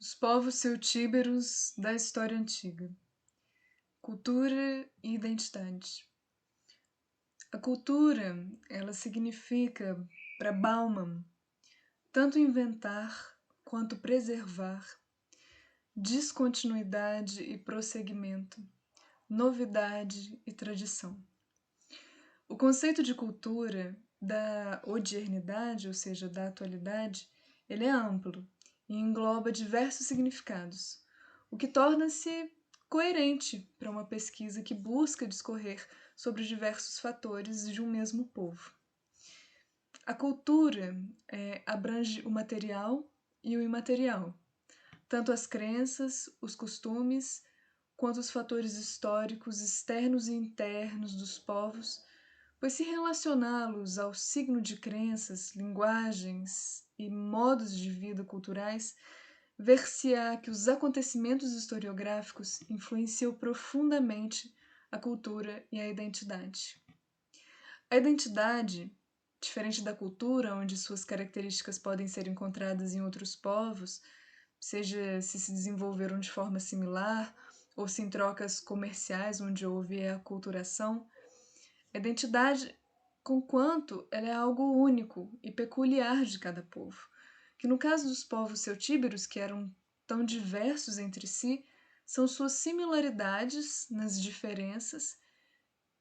Os povos celtíberos da história antiga. Cultura e identidade. A cultura, ela significa, para Bauman, tanto inventar quanto preservar, descontinuidade e prosseguimento, novidade e tradição. O conceito de cultura da odiernidade, ou seja, da atualidade, ele é amplo e engloba diversos significados, o que torna-se coerente para uma pesquisa que busca discorrer sobre diversos fatores de um mesmo povo. A cultura abrange o material e o imaterial, tanto as crenças, os costumes, quanto os fatores históricos externos e internos dos povos, pois se relacioná-los ao signo de crenças, linguagens e modos de vida culturais, ver-se-á que os acontecimentos historiográficos influenciam profundamente a cultura e a identidade. A identidade, diferente da cultura, onde suas características podem ser encontradas em outros povos, seja se desenvolveram de forma similar ou se em trocas comerciais, onde houve a aculturação, a identidade, conquanto ela é algo único e peculiar de cada povo, que no caso dos povos celtíberos, que eram tão diversos entre si, são suas similaridades nas diferenças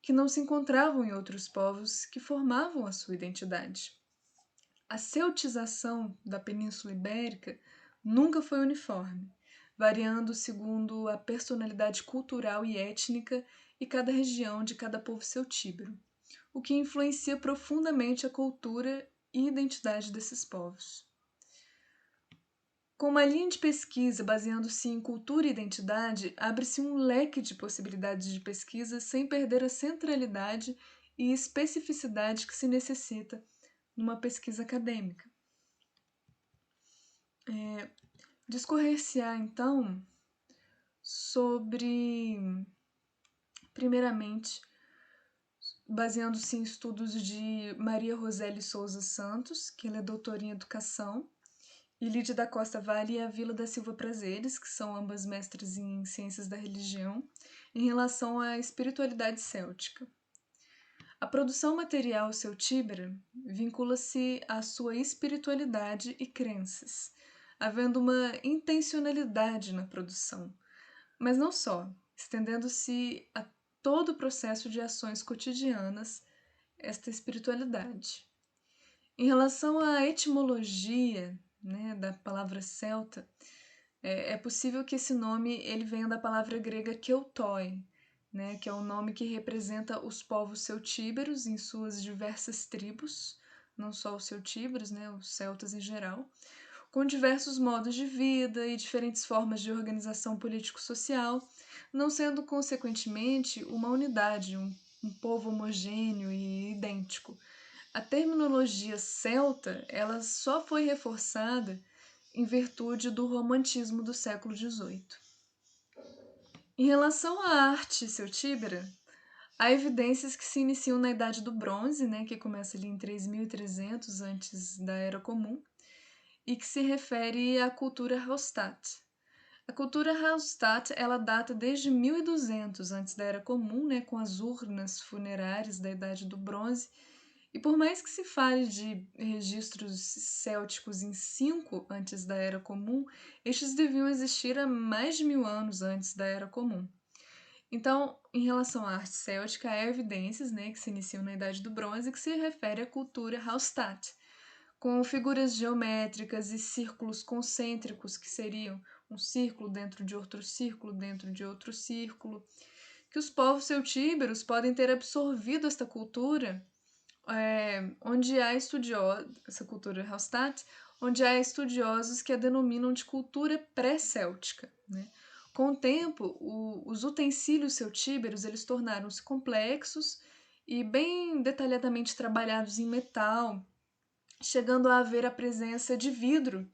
que não se encontravam em outros povos que formavam a sua identidade. A celtização da Península Ibérica nunca foi uniforme, variando segundo a personalidade cultural e étnica e cada região de cada povo celtíbero, o que influencia profundamente a cultura e identidade desses povos. Com uma linha de pesquisa baseando-se em cultura e identidade, abre-se um leque de possibilidades de pesquisa sem perder a centralidade e especificidade que se necessita numa pesquisa acadêmica. Discorrer-se-á, então, sobre, primeiramente, baseando-se em estudos de Maria Roseli Souza Santos, que ela é doutora em educação, e Lídia da Costa Vale e a Vila da Silva Prazeres, que são ambas mestres em ciências da religião, em relação à espiritualidade céltica. A produção material celtíbera vincula-se à sua espiritualidade e crenças, havendo uma intencionalidade na produção, mas não só, estendendo-se a todo o processo de ações cotidianas esta espiritualidade. Em relação à etimologia, da palavra celta, é possível que esse nome ele venha da palavra grega Keltoi, que é o nome que representa os povos celtíberos em suas diversas tribos, não só os celtíberos, os celtas em geral, com diversos modos de vida e diferentes formas de organização político-social, não sendo, consequentemente, uma unidade, um povo homogêneo e idêntico. A terminologia celta ela só foi reforçada em virtude do romantismo do século XVIII. Em relação à arte celtíbera, há evidências que se iniciam na Idade do Bronze, que começa ali em 3300 antes da Era Comum, e que se refere à cultura Hallstatt. A cultura Hallstatt ela data desde 1200 antes da Era Comum, com as urnas funerárias da Idade do Bronze, e por mais que se fale de registros célticos em 5 antes da Era Comum, estes deviam existir há mais de 1000 anos antes da Era Comum. Então, em relação à arte céltica, há evidências que se iniciam na Idade do Bronze que se refere à cultura Hallstatt, com figuras geométricas e círculos concêntricos, que seriam um círculo dentro de outro círculo dentro de outro círculo, que os povos celtíberos podem ter absorvido esta cultura, onde há estudiosos, essa cultura Hallstatt, onde há estudiosos que a denominam de cultura pré-céltica. Com o tempo, os utensílios celtíberos eles tornaram-se complexos e bem detalhadamente trabalhados em metal, chegando a haver a presença de vidro,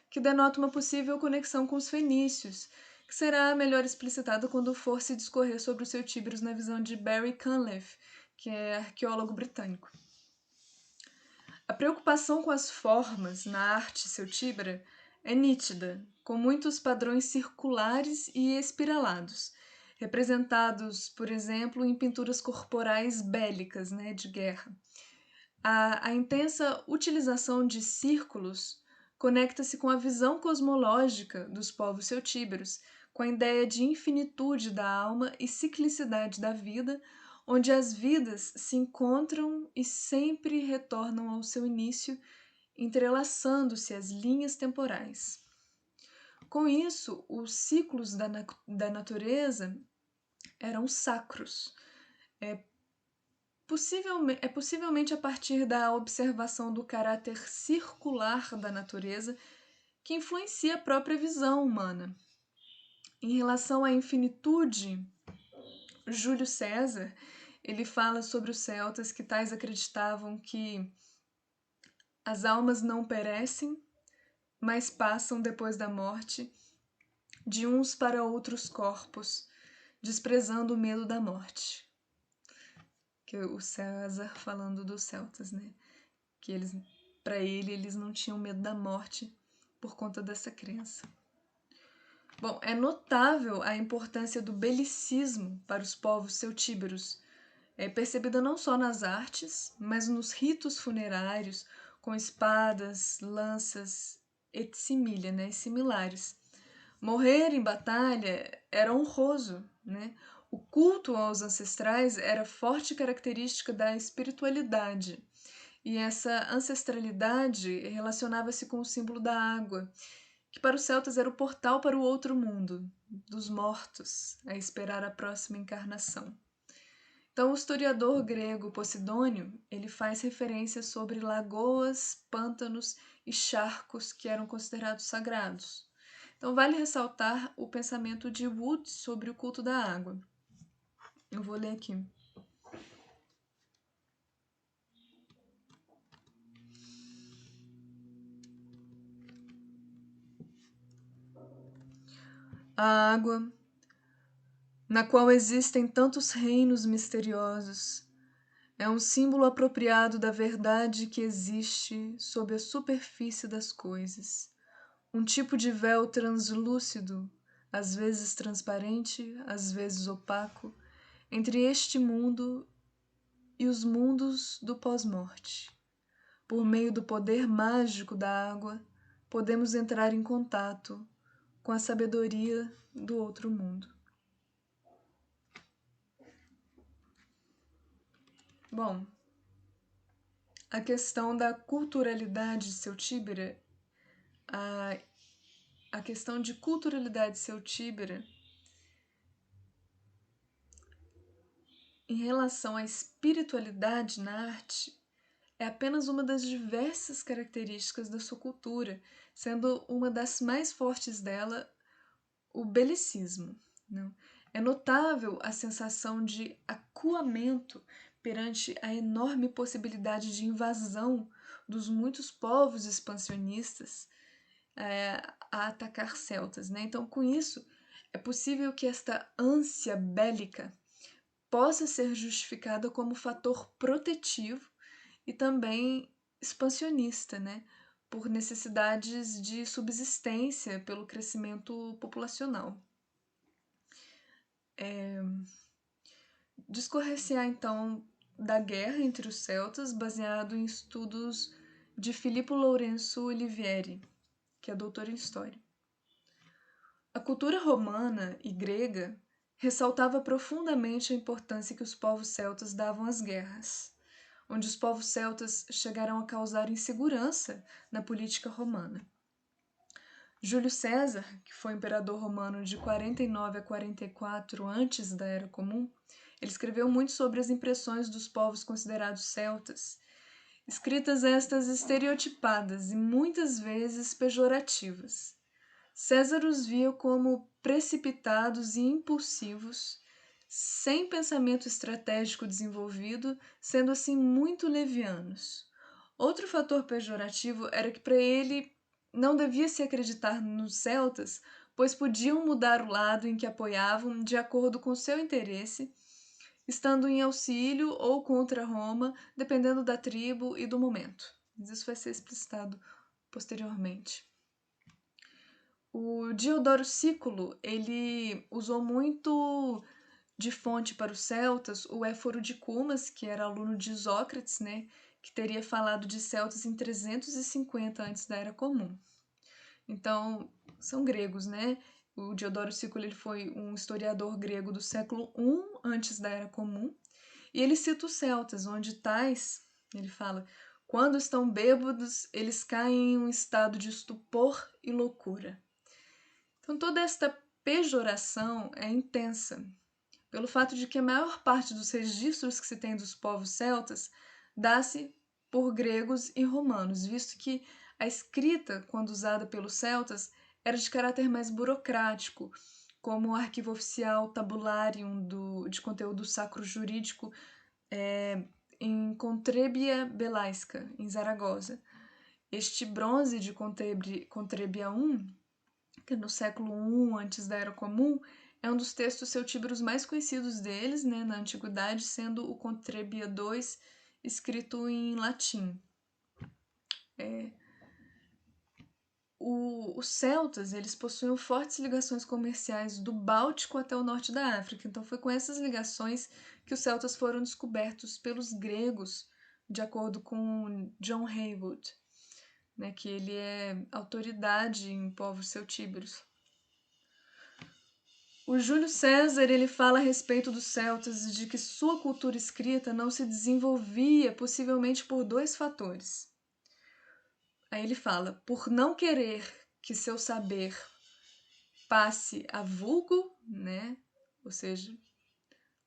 que denota uma possível conexão com os fenícios, que será melhor explicitado quando for se discorrer sobre os celtíberos na visão de Barry Cunliffe, que é arqueólogo britânico. A preocupação com as formas na arte celtíbera é nítida, com muitos padrões circulares e espiralados, representados, por exemplo, em pinturas corporais bélicas, né, de guerra. A intensa utilização de círculos conecta-se com a visão cosmológica dos povos celtíberos, com a ideia de infinitude da alma e ciclicidade da vida, onde as vidas se encontram e sempre retornam ao seu início, entrelaçando-se as linhas temporais. Com isso, os ciclos da natureza eram sacros. É possivelmente a partir da observação do caráter circular da natureza que influencia a própria visão humana. Em relação à infinitude, Júlio César ele fala sobre os celtas que tais acreditavam que as almas não perecem, mas passam depois da morte de uns para outros corpos, desprezando o medo da morte. Que o César falando dos celtas, né? Que eles, para ele, eles não tinham medo da morte por conta dessa crença. Bom, é notável a importância do belicismo para os povos celtíberos, percebida não só nas artes, mas nos ritos funerários, com espadas, lanças et similia, né, similares. Morrer em batalha era honroso, né? O culto aos ancestrais era forte característica da espiritualidade. E essa ancestralidade relacionava-se com o símbolo da água, que para os celtas era o portal para o outro mundo, dos mortos, a esperar a próxima encarnação. Então, o historiador grego Posidônio, ele faz referência sobre lagoas, pântanos e charcos que eram considerados sagrados. Então, vale ressaltar o pensamento de Wood sobre o culto da água. Eu vou ler aqui. A água, na qual existem tantos reinos misteriosos, é um símbolo apropriado da verdade que existe sob a superfície das coisas. Um tipo de véu translúcido, às vezes transparente, às vezes opaco, entre este mundo e os mundos do pós-morte. Por meio do poder mágico da água, podemos entrar em contato com a sabedoria do outro mundo. Bom, a questão da culturalidade celtíbera, a questão de culturalidade celtíbera em relação à espiritualidade na arte é apenas uma das diversas características da sua cultura, sendo uma das mais fortes dela o belicismo. Não? É notável a sensação de acuamento perante a enorme possibilidade de invasão dos muitos povos expansionistas a atacar celtas. Né? Então, com isso, é possível que esta ânsia bélica possa ser justificada como fator protetivo e também expansionista, né? Por necessidades de subsistência pelo crescimento populacional. Discorrer-se-á, então, da guerra entre os celtas, baseado em estudos de Filippo Lourenço Olivieri, que é doutor em História. A cultura romana e grega ressaltava profundamente a importância que os povos celtas davam às guerras, onde os povos celtas chegaram a causar insegurança na política romana. Júlio César, que foi imperador romano de 49 a 44 antes da Era Comum, ele escreveu muito sobre as impressões dos povos considerados celtas, escritas estas estereotipadas e muitas vezes pejorativas. César os via como precipitados e impulsivos, sem pensamento estratégico desenvolvido, sendo assim muito levianos. Outro fator pejorativo era que para ele não devia se acreditar nos celtas, pois podiam mudar o lado em que apoiavam de acordo com seu interesse, estando em auxílio ou contra Roma, dependendo da tribo e do momento. Mas isso vai ser explicitado posteriormente. O Diodoro Sículo, ele usou muito de fonte para os celtas o Éforo de Cumas, que era aluno de Isócrates, né, que teria falado de celtas em 350 antes da Era Comum. Então, são gregos, né? O Diodoro Sículo ele foi um historiador grego do século I antes da Era Comum, e ele cita os celtas, onde tais, ele fala, quando estão bêbados, eles caem em um estado de estupor e loucura. Então, toda esta pejoração é intensa, pelo fato de que a maior parte dos registros que se tem dos povos celtas dá-se por gregos e romanos, visto que a escrita, quando usada pelos celtas, era de caráter mais burocrático, como o arquivo oficial tabularium de conteúdo sacro jurídico em Contrebia Belaica, em Zaragoza. Este bronze de Contrebia I, que no século I antes da Era Comum, é um dos textos celtíberos mais conhecidos deles, né, na antiguidade, sendo o Contrebia II escrito em latim. Os celtas eles possuíam fortes ligações comerciais do Báltico até o norte da África. Então foi com essas ligações que os celtas foram descobertos pelos gregos, de acordo com John Haywood, né, que ele é autoridade em povos celtíberos. O Júlio César ele fala a respeito dos celtas e de que sua cultura escrita não se desenvolvia possivelmente por dois fatores. Aí ele fala, por não querer que seu saber passe a vulgo, né, ou seja,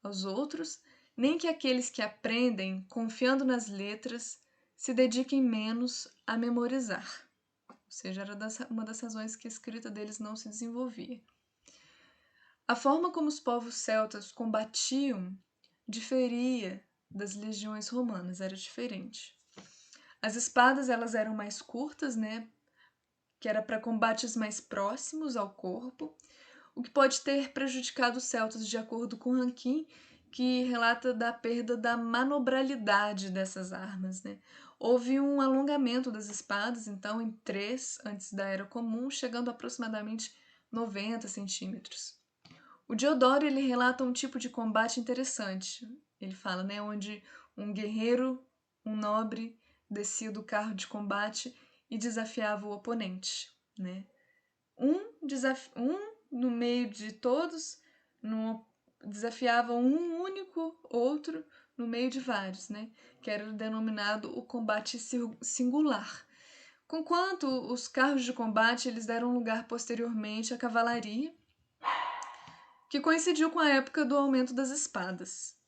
aos outros, nem que aqueles que aprendem, confiando nas letras, se dediquem menos a memorizar. Ou seja, era uma das razões que a escrita deles não se desenvolvia. A forma como os povos celtas combatiam diferia das legiões romanas, era diferente. As espadas elas eram mais curtas, né, que era para combates mais próximos ao corpo, o que pode ter prejudicado os celtas, de acordo com Rankin, que relata da perda da manobralidade dessas armas. Né? Houve um alongamento das espadas, então, em 3 antes da Era Comum, chegando a aproximadamente 90 centímetros. O Diodoro ele relata um tipo de combate interessante. Ele fala, né, onde um guerreiro, um nobre, descia do carro de combate e desafiava o oponente. Né? Um no meio de todos desafiava um único outro no meio de vários, né? Que era denominado o combate singular. Conquanto os carros de combate eles deram lugar posteriormente à cavalaria, que coincidiu com a época do aumento das espadas.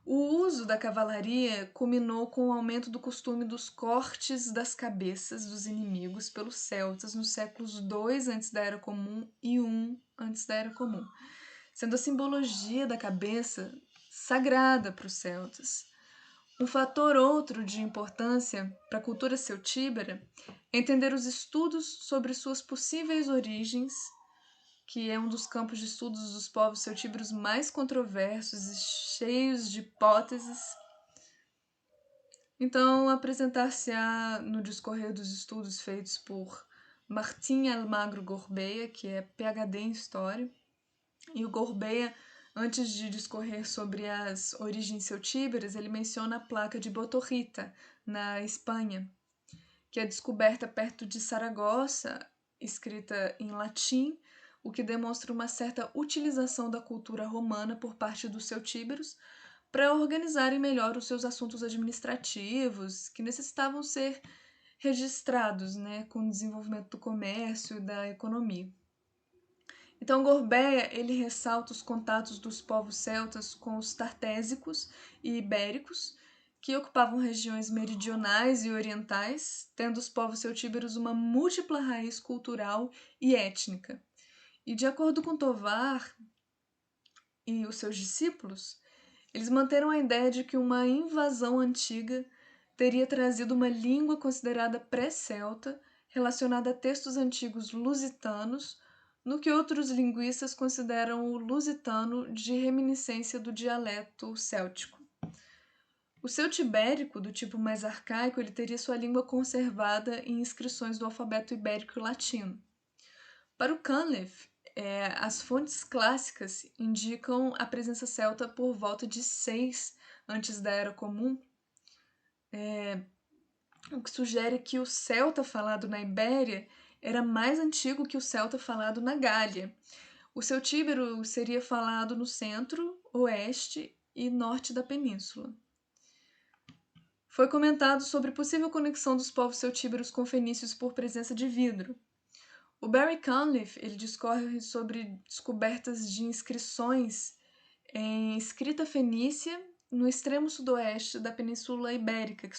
O uso da cavalaria culminou com o aumento do costume dos cortes das cabeças dos inimigos pelos celtas nos séculos II antes da Era Comum e I antes da Era Comum, sendo a simbologia da cabeça sagrada para os celtas. Um fator outro de importância para a cultura celtíbera é entender os estudos sobre suas possíveis origens, que é um dos campos de estudos dos povos celtíberos mais controversos e cheios de hipóteses. Então, apresentar-se-á no discorrer dos estudos feitos por Martim Almagro Gourbet, que é PhD em História, e o Gourbet, antes de discorrer sobre as origens celtíberas, ele menciona a placa de Botorrita, na Espanha, que é descoberta perto de Saragossa, escrita em latim, o que demonstra uma certa utilização da cultura romana por parte dos celtíberos para organizarem melhor os seus assuntos administrativos, que necessitavam ser registrados, né, com o desenvolvimento do comércio e da economia. Então, Gorbeia ele ressalta os contatos dos povos celtas com os tartésicos e ibéricos, que ocupavam regiões meridionais e orientais, tendo os povos celtíberos uma múltipla raiz cultural e étnica. E de acordo com Tovar e os seus discípulos, eles manteram a ideia de que uma invasão antiga teria trazido uma língua considerada pré-celta, relacionada a textos antigos lusitanos, no que outros linguistas consideram o lusitano de reminiscência do dialeto céltico. O celtibérico, do tipo mais arcaico, ele teria sua língua conservada em inscrições do alfabeto ibérico e latino. Para o Cunliffe, as fontes clássicas indicam a presença celta por volta de 6 antes da Era Comum, o que sugere que o celta falado na Ibéria era mais antigo que o celta falado na Gália. O celtíbero seria falado no centro, oeste e norte da península. Foi comentado sobre possível conexão dos povos celtíberos com fenícios por presença de vidro. O Barry Cunliffe ele discorre sobre descobertas de inscrições em escrita fenícia no extremo sudoeste da Península Ibérica,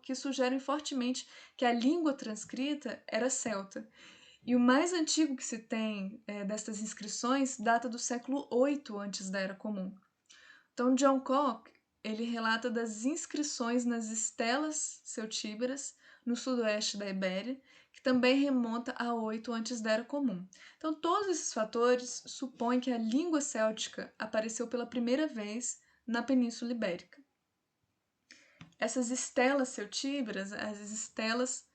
que sugerem fortemente que a língua transcrita era celta. E o mais antigo que se tem destas inscrições data do século VIII antes da Era Comum. Então, John Koch ele relata das inscrições nas estelas celtíberas no sudoeste da Ibéria, que também remonta a 8 antes da Era Comum. Então, todos esses fatores supõem que a língua céltica apareceu pela primeira vez na Península Ibérica. Essas estelas celtíberas, as estelas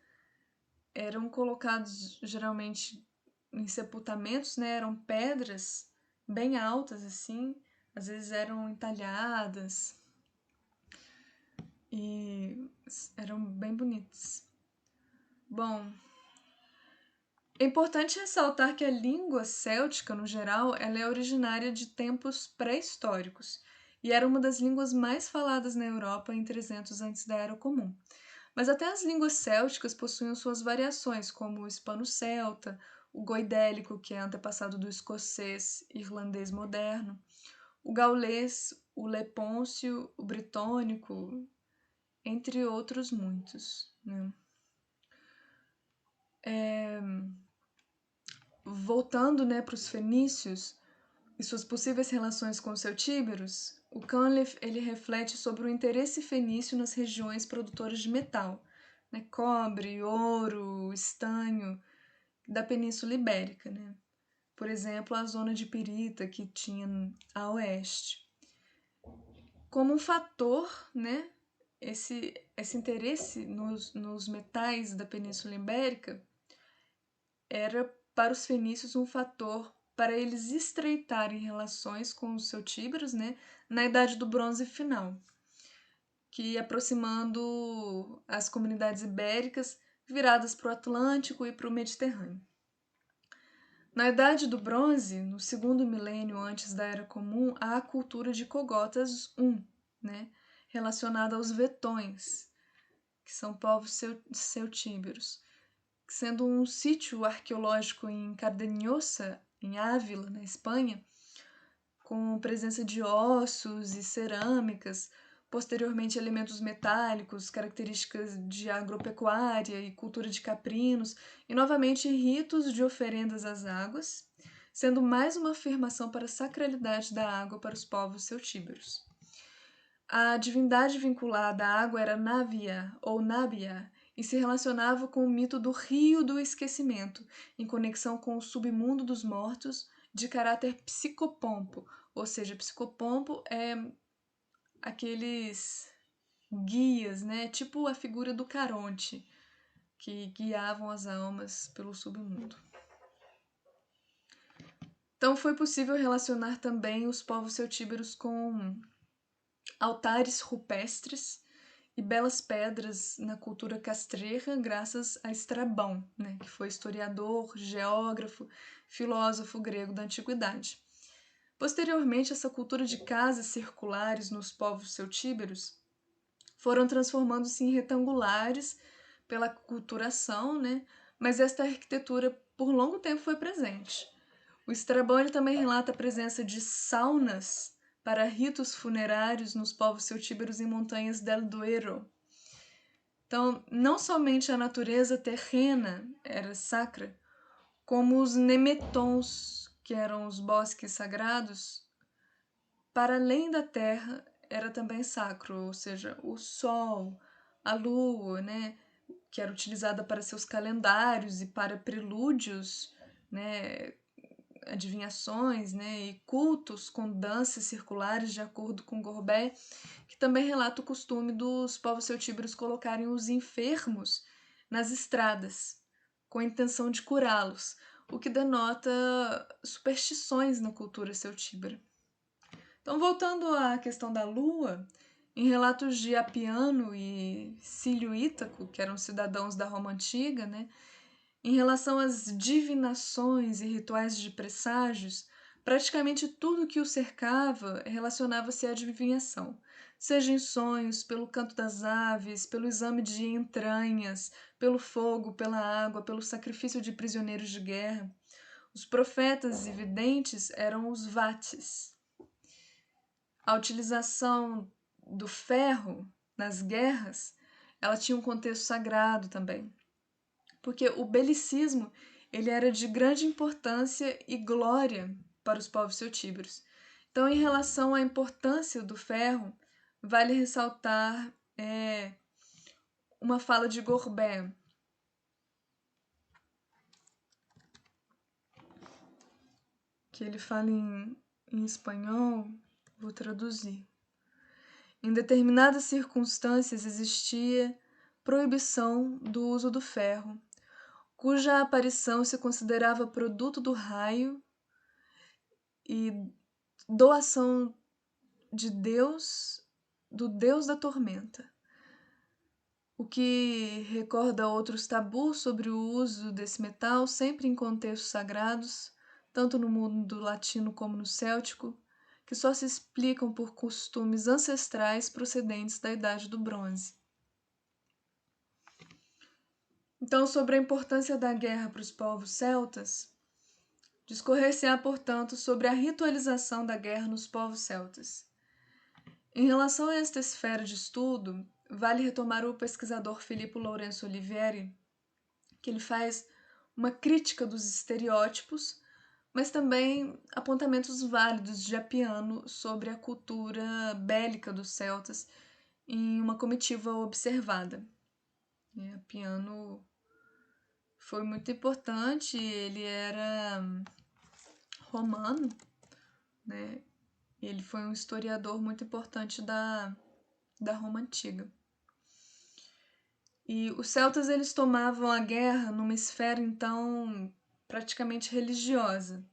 eram colocadas geralmente em sepultamentos, né? Eram pedras bem altas assim, às vezes eram entalhadas e eram bem bonitas. Bom, é importante ressaltar que a língua céltica, no geral, ela é originária de tempos pré-históricos e era uma das línguas mais faladas na Europa em 300 antes da Era Comum. Mas até as línguas célticas possuíam suas variações, como o hispano-celta, o goidélico, que é antepassado do escocês e irlandês moderno, o gaulês, o lepôncio, o britônico, entre outros muitos, né? Voltando, né, para os fenícios e suas possíveis relações com os celtíberos, o Cunliffe ele reflete sobre o interesse fenício nas regiões produtoras de metal, né, cobre, ouro, estanho, da Península Ibérica, né? Por exemplo, a zona de Pirita que tinha a oeste. Como um fator, né, esse interesse nos metais da Península Ibérica era para os fenícios um fator para eles estreitarem relações com os celtíberos, né, na Idade do Bronze final, que aproximando as comunidades ibéricas viradas para o Atlântico e para o Mediterrâneo. Na Idade do Bronze, no segundo milênio antes da Era Comum, há a cultura de Cogotas I, né, relacionada aos vetões, que são povos celtíberos, sendo um sítio arqueológico em Cardeñosa, em Ávila, na Espanha, com presença de ossos e cerâmicas, posteriormente elementos metálicos, características de agropecuária e cultura de caprinos, e novamente ritos de oferendas às águas, sendo mais uma afirmação para a sacralidade da água para os povos celtíberos. A divindade vinculada à água era Navia ou Nabia e se relacionava com o mito do Rio do Esquecimento, em conexão com o submundo dos mortos, de caráter psicopompo, ou seja, psicopompo é aqueles guias, né? Tipo a figura do Caronte, que guiavam as almas pelo submundo. Então foi possível relacionar também os povos celtíberos com altares rupestres e belas pedras na cultura castreja, graças a Estrabão, né, que foi historiador, geógrafo, filósofo grego da antiguidade. Posteriormente, essa cultura de casas circulares nos povos celtíberos foram transformando-se em retangulares pela culturação, né, mas esta arquitetura por longo tempo foi presente. O Estrabão ele também relata a presença de saunas para ritos funerários nos povos celtíberos em montanhas del Duero. Então, não somente a natureza terrena era sacra, como os nemetons, que eram os bosques sagrados, para além da terra era também sacro, ou seja, o sol, a lua, né, que era utilizada para seus calendários e para prelúdios, né, adivinhações, né, e cultos com danças circulares, de acordo com Gorbet, que também relata o costume dos povos celtíberos colocarem os enfermos nas estradas, com a intenção de curá-los, o que denota superstições na cultura celtíbera. Então, voltando à questão da lua, em relatos de Apiano e Cílio Ítaco, que eram cidadãos da Roma Antiga, né, em relação às divinações e rituais de presságios, praticamente tudo que o cercava relacionava-se à adivinhação, seja em sonhos, pelo canto das aves, pelo exame de entranhas, pelo fogo, pela água, pelo sacrifício de prisioneiros de guerra. Os profetas e videntes eram os vates. A utilização do ferro nas guerras, ela tinha um contexto sagrado também, porque o belicismo ele era de grande importância e glória para os povos celtíberos. Então, em relação à importância do ferro, vale ressaltar uma fala de Courbet, que ele fala em espanhol, vou traduzir. Em determinadas circunstâncias existia proibição do uso do ferro, cuja aparição se considerava produto do raio e doação de Deus, do Deus da tormenta, o que recorda outros tabus sobre o uso desse metal, sempre em contextos sagrados, tanto no mundo latino como no céltico, que só se explicam por costumes ancestrais procedentes da Idade do Bronze. Então, sobre a importância da guerra para os povos celtas, discorrer-se-á, portanto, sobre a ritualização da guerra nos povos celtas. Em relação a esta esfera de estudo, vale retomar o pesquisador Filippo Lourenço Olivieri, que ele faz uma crítica dos estereótipos, mas também apontamentos válidos de Apiano sobre a cultura bélica dos celtas em uma comitiva observada. Apiano foi muito importante, ele era romano, né? Ele foi um historiador muito importante da Roma Antiga. E os celtas eles tomavam a guerra numa esfera então praticamente religiosa.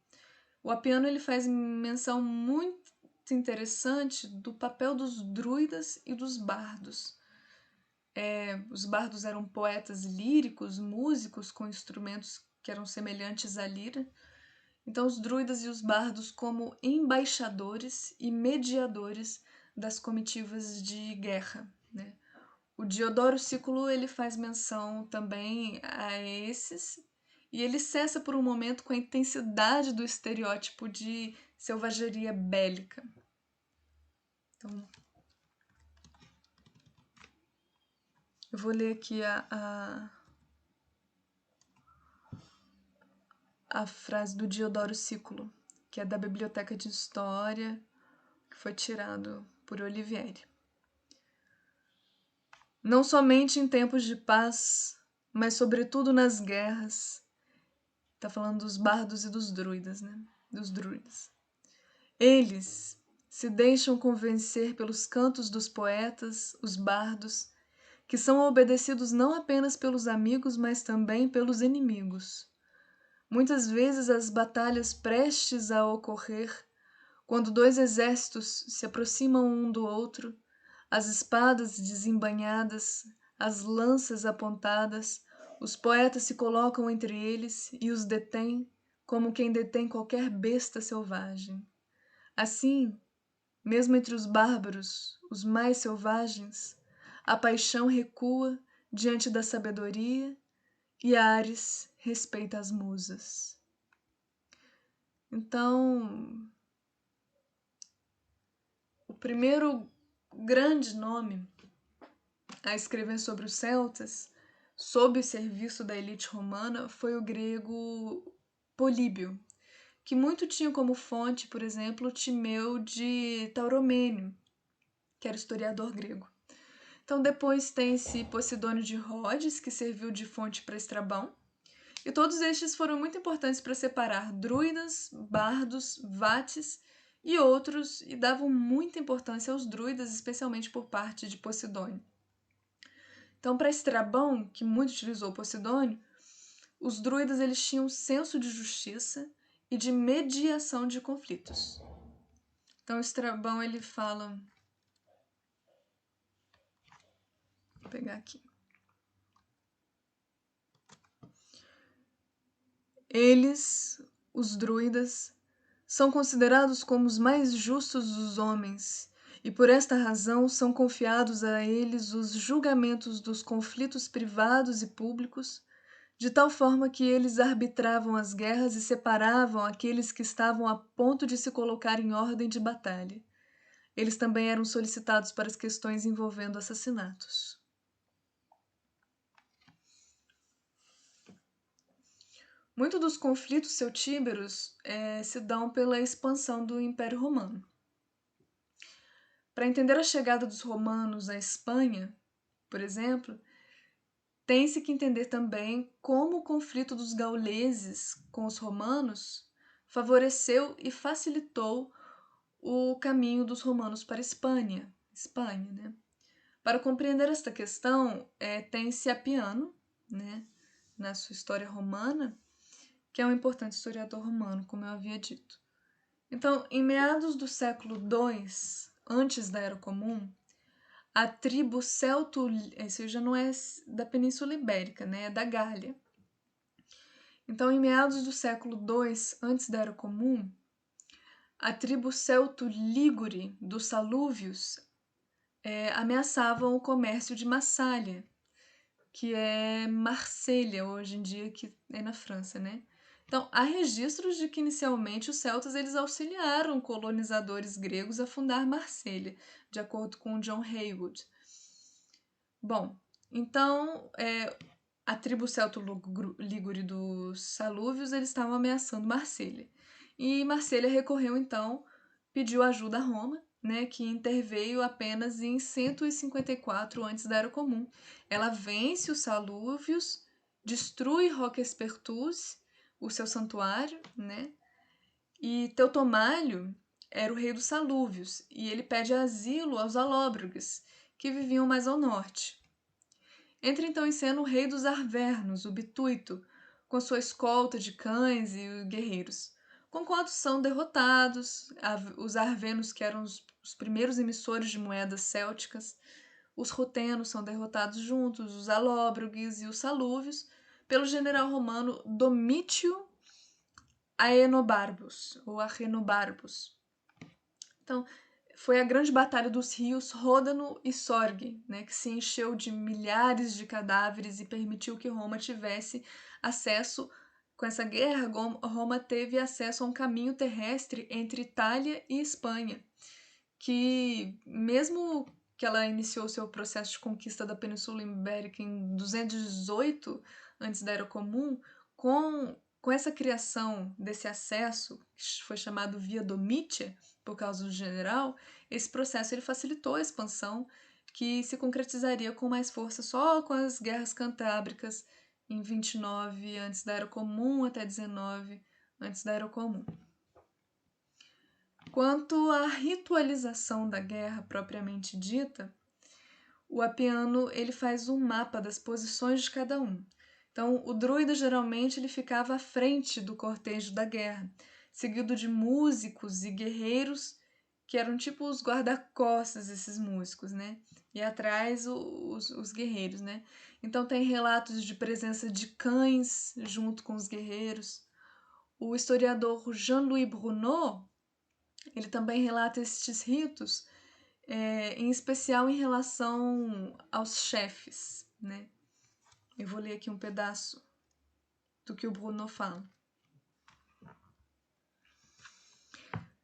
O Apiano ele faz menção muito interessante do papel dos druidas e dos bardos. Os bardos eram poetas líricos, músicos com instrumentos que eram semelhantes à lira. Então, os druidas e os bardos como embaixadores e mediadores das comitivas de guerra, né? O Diodoro Sículo ele faz menção também a esses e ele cessa por um momento com a intensidade do estereótipo de selvageria bélica. Então, eu vou ler aqui a frase do Diodoro Sículo, que é da Biblioteca de História, que foi tirado por Olivieri. Não somente em tempos de paz, mas sobretudo nas guerras. Tá falando dos bardos e dos druidas, né? Dos druidas. Eles se deixam convencer pelos cantos dos poetas, os bardos, que são obedecidos não apenas pelos amigos, mas também pelos inimigos. Muitas vezes as batalhas prestes a ocorrer, quando dois exércitos se aproximam um do outro, as espadas desembainhadas, as lanças apontadas, os poetas se colocam entre eles e os detêm como quem detém qualquer besta selvagem. Assim, mesmo entre os bárbaros, os mais selvagens, a paixão recua diante da sabedoria e Ares respeita as musas. Então, o primeiro grande nome a escrever sobre os celtas, sob o serviço da elite romana, foi o grego Políbio, que muito tinha como fonte, por exemplo, Timeu de Tauromênio, que era historiador grego. Então depois tem-se Posidônio de Rhodes, que serviu de fonte para Estrabão, e todos estes foram muito importantes para separar druidas, bardos, vates e outros, e davam muita importância aos druidas, especialmente por parte de Posidônio. Então, para Estrabão, que muito utilizou Posidônio, os druidas eles tinham senso de justiça e de mediação de conflitos. Então, Estrabão ele fala... Vou pegar aqui. Eles, os druidas, são considerados como os mais justos dos homens, e por esta razão são confiados a eles os julgamentos dos conflitos privados e públicos, de tal forma que eles arbitravam as guerras e separavam aqueles que estavam a ponto de se colocar em ordem de batalha. Eles também eram solicitados para as questões envolvendo assassinatos. Muitos dos conflitos celtíberos se dão pela expansão do Império Romano. Para entender a chegada dos romanos à Espanha, por exemplo, tem-se que entender também como o conflito dos gauleses com os romanos favoreceu e facilitou o caminho dos romanos para a Espanha, né? Para compreender esta questão, tem-se Apiano, né, na sua História Romana, que é um importante historiador romano, como eu havia dito. Então, em meados do século II, antes da Era Comum, a tribo celto, isso já não é da Península Ibérica, né, é da Gália. Então, em meados do século II, antes da Era Comum, a tribo celto-lígure dos Salúvios ameaçavam o comércio de Massália, que é Marselha hoje em dia, que é na França, né? Então, há registros de que inicialmente os celtas eles auxiliaram colonizadores gregos a fundar Marselha, de acordo com John Haywood. Bom, então a tribo celto-lígure dos Salúvios eles estavam ameaçando Marselha. E Marselha recorreu então, pediu ajuda a Roma, né, que interveio apenas em 154 antes da Era Comum. Ela vence os Salúvios, destrói Roquespertus, o seu santuário, né? E Teutomalho era o rei dos Salúvios, e ele pede asilo aos alóbroges, que viviam mais ao norte. Entra então em cena o rei dos Arvernos, o Bituito, com sua escolta de cães e guerreiros. Conquanto são derrotados, os Arvenos, que eram os primeiros emissores de moedas célticas, os rutenos são derrotados juntos, os alóbroges e os salúvios, pelo general romano Domítio Aenobarbus, ou Arenobarbus. Então, foi a grande batalha dos rios Ródano e Sorgue, né, que se encheu de milhares de cadáveres e permitiu que Roma tivesse acesso. Com essa guerra, Roma teve acesso a um caminho terrestre entre Itália e Espanha, que mesmo que ela iniciou seu processo de conquista da Península Ibérica em 218 antes da Era Comum, com essa criação desse acesso, que foi chamado Via Domitia, por causa do general, esse processo ele facilitou a expansão, que se concretizaria com mais força só com as guerras cantábricas em 29 antes da Era Comum até 19 antes da Era Comum. Quanto à ritualização da guerra propriamente dita, o Apiano ele faz um mapa das posições de cada um. Então, o druida geralmente ele ficava à frente do cortejo da guerra, seguido de músicos e guerreiros, que eram tipo os guarda-costas desses músicos, né? E atrás os guerreiros, né? Então, tem relatos de presença de cães junto com os guerreiros. O historiador Jean-Louis Bruneau, ele também relata estes ritos, em especial em relação aos chefes, né? Eu vou ler aqui um pedaço do que o Bruno fala.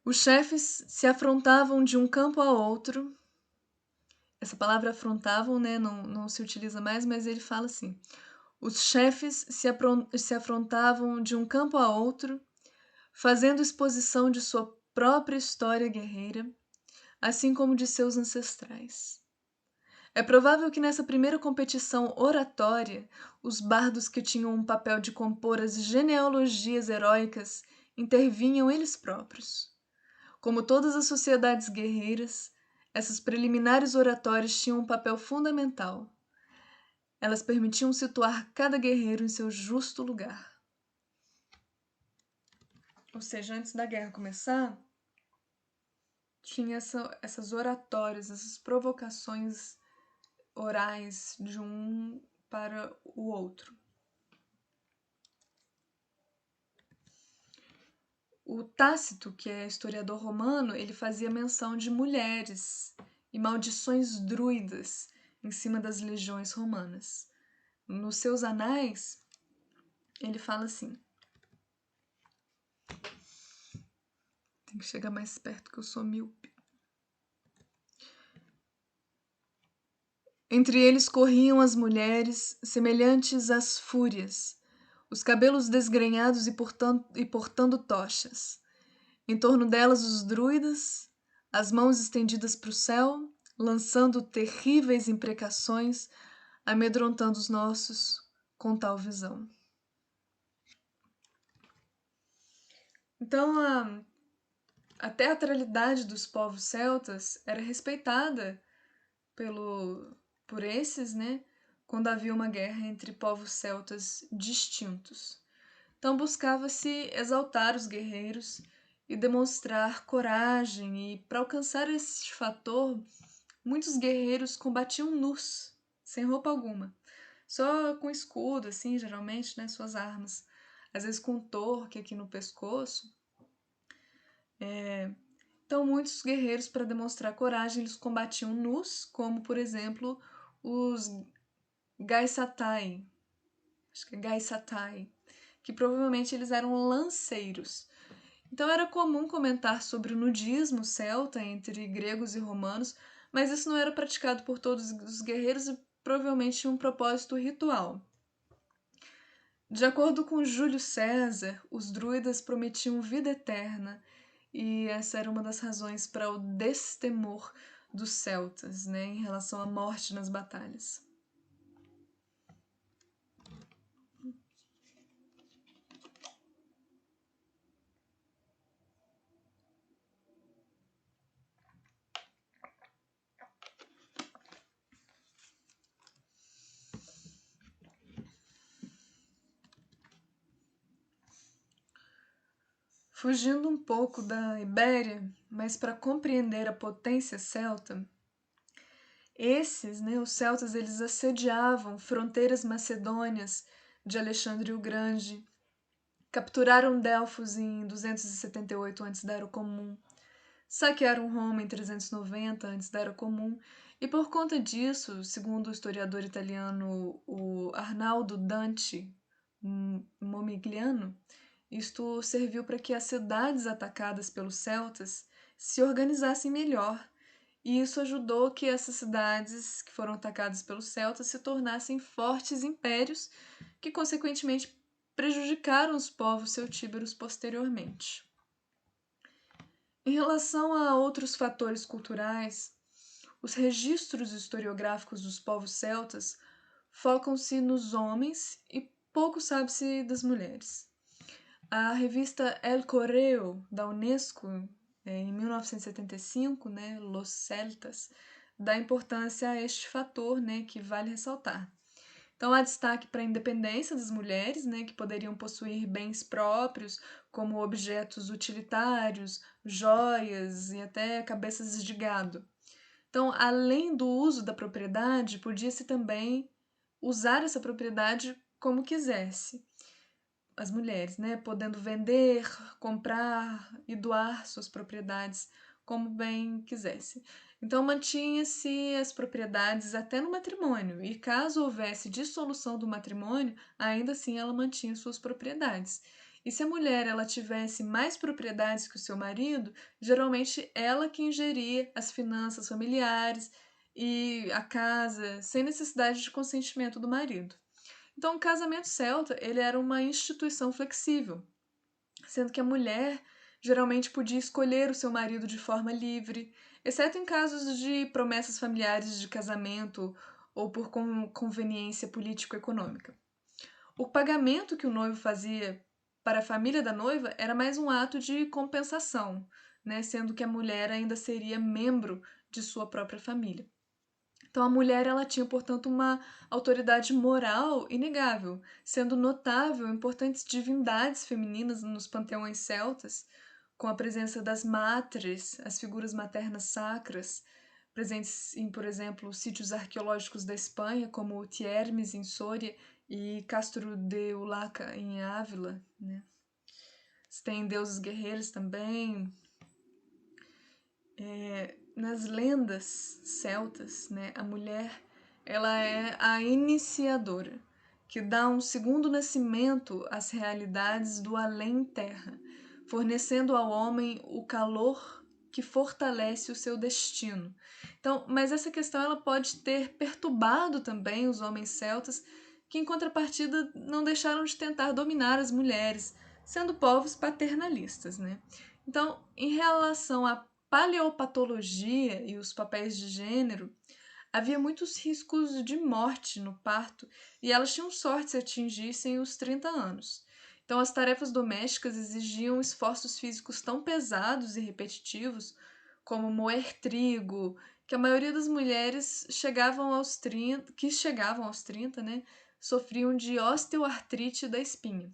Os chefes se afrontavam de um campo a outro. Essa palavra afrontavam, né, não se utiliza mais, mas ele fala assim. Os chefes se afrontavam de um campo a outro, fazendo exposição de sua própria história guerreira, assim como de seus ancestrais. É provável que nessa primeira competição oratória, os bardos que tinham um papel de compor as genealogias heróicas intervinham eles próprios. Como todas as sociedades guerreiras, essas preliminares oratórias tinham um papel fundamental. Elas permitiam situar cada guerreiro em seu justo lugar. Ou seja, antes da guerra começar, tinha essas oratórias, essas provocações orais de um para o outro. O Tácito, que é historiador romano, ele fazia menção de mulheres e maldições druidas em cima das legiões romanas. Nos seus anais, ele fala assim. Tem que chegar mais perto que eu sou míope. Entre eles corriam as mulheres, semelhantes às fúrias, os cabelos desgrenhados e portando tochas. Em torno delas os druidas, as mãos estendidas para o céu, lançando terríveis imprecações, amedrontando os nossos com tal visão. Então, a teatralidade dos povos celtas era respeitada por esses, né, quando havia uma guerra entre povos celtas distintos. Então buscava-se exaltar os guerreiros e demonstrar coragem, e para alcançar esse fator, muitos guerreiros combatiam nus, sem roupa alguma, só com escudo, assim, geralmente, né, suas armas, às vezes com torque aqui no pescoço. Então, muitos guerreiros, para demonstrar coragem, eles combatiam nus, como, por exemplo, os Gaisatai, acho que é Gaisatai, que provavelmente eles eram lanceiros. Então era comum comentar sobre o nudismo celta entre gregos e romanos, mas isso não era praticado por todos os guerreiros e provavelmente tinha um propósito ritual. De acordo com Júlio César, os druidas prometiam vida eterna, e essa era uma das razões para o destemor dos celtas, né, em relação à morte nas batalhas. Fugindo um pouco da Ibéria, mas para compreender a potência celta, os celtas, eles assediavam fronteiras macedônias de Alexandre o Grande, capturaram Delfos em 278 a.C., saquearam Roma em 390 a.C., e por conta disso, segundo o historiador italiano o Arnaldo Dante Momigliano, isto serviu para que as cidades atacadas pelos celtas se organizassem melhor, e isso ajudou que essas cidades que foram atacadas pelos celtas se tornassem fortes impérios que, consequentemente, prejudicaram os povos celtíberos posteriormente. Em relação a outros fatores culturais, os registros historiográficos dos povos celtas focam-se nos homens e pouco sabe-se das mulheres. A revista El Correo, da Unesco, em 1975, né, Los Celtas, dá importância a este fator, né, que vale ressaltar. Então, há destaque para a independência das mulheres, né, que poderiam possuir bens próprios, como objetos utilitários, joias e até cabeças de gado. Então, além do uso da propriedade, podia-se também usar essa propriedade como quisesse. As mulheres, né, podendo vender, comprar e doar suas propriedades como bem quisesse. Então mantinha-se as propriedades até no matrimônio, e caso houvesse dissolução do matrimônio, ainda assim ela mantinha suas propriedades. E se a mulher ela tivesse mais propriedades que o seu marido, geralmente ela que geria as finanças familiares e a casa, sem necessidade de consentimento do marido. Então, o casamento celta ele era uma instituição flexível, sendo que a mulher geralmente podia escolher o seu marido de forma livre, exceto em casos de promessas familiares de casamento ou por conveniência político-econômica. O pagamento que o noivo fazia para a família da noiva era mais um ato de compensação, né, sendo que a mulher ainda seria membro de sua própria família. Então a mulher ela tinha, portanto, uma autoridade moral inegável, sendo notável importantes divindades femininas nos panteões celtas, com a presença das matres, as figuras maternas sacras, presentes em, por exemplo, sítios arqueológicos da Espanha, como Tiermes, em Soria, e Castro de Ulaca, em Ávila, né? Você tem deuses guerreiros também. Nas lendas celtas, né, a mulher ela é a iniciadora, que dá um segundo nascimento às realidades do além-terra, fornecendo ao homem o calor que fortalece o seu destino. Então, mas essa questão ela pode ter perturbado também os homens celtas, que em contrapartida não deixaram de tentar dominar as mulheres, sendo povos paternalistas, né? Então, em relação à paleopatologia e os papéis de gênero, havia muitos riscos de morte no parto e elas tinham sorte se atingissem os 30 anos. Então, as tarefas domésticas exigiam esforços físicos tão pesados e repetitivos, como moer trigo, que a maioria das mulheres que chegavam aos 30, né, sofriam de osteoartrite da espinha.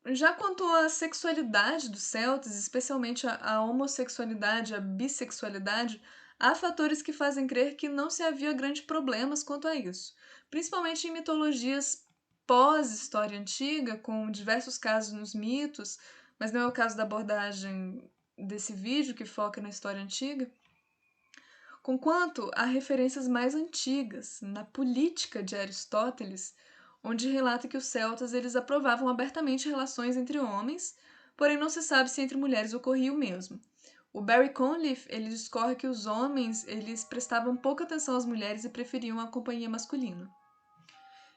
Já quanto à sexualidade dos celtas, especialmente a homossexualidade, a bissexualidade, há fatores que fazem crer que não se havia grandes problemas quanto a isso, principalmente em mitologias pós-história antiga, com diversos casos nos mitos, mas não é o caso da abordagem desse vídeo que foca na história antiga. Conquanto há referências mais antigas, na política de Aristóteles, onde relata que os celtas eles aprovavam abertamente relações entre homens, porém não se sabe se entre mulheres ocorria o mesmo. O Barry Conliffe ele discorre que os homens eles prestavam pouca atenção às mulheres e preferiam a companhia masculina.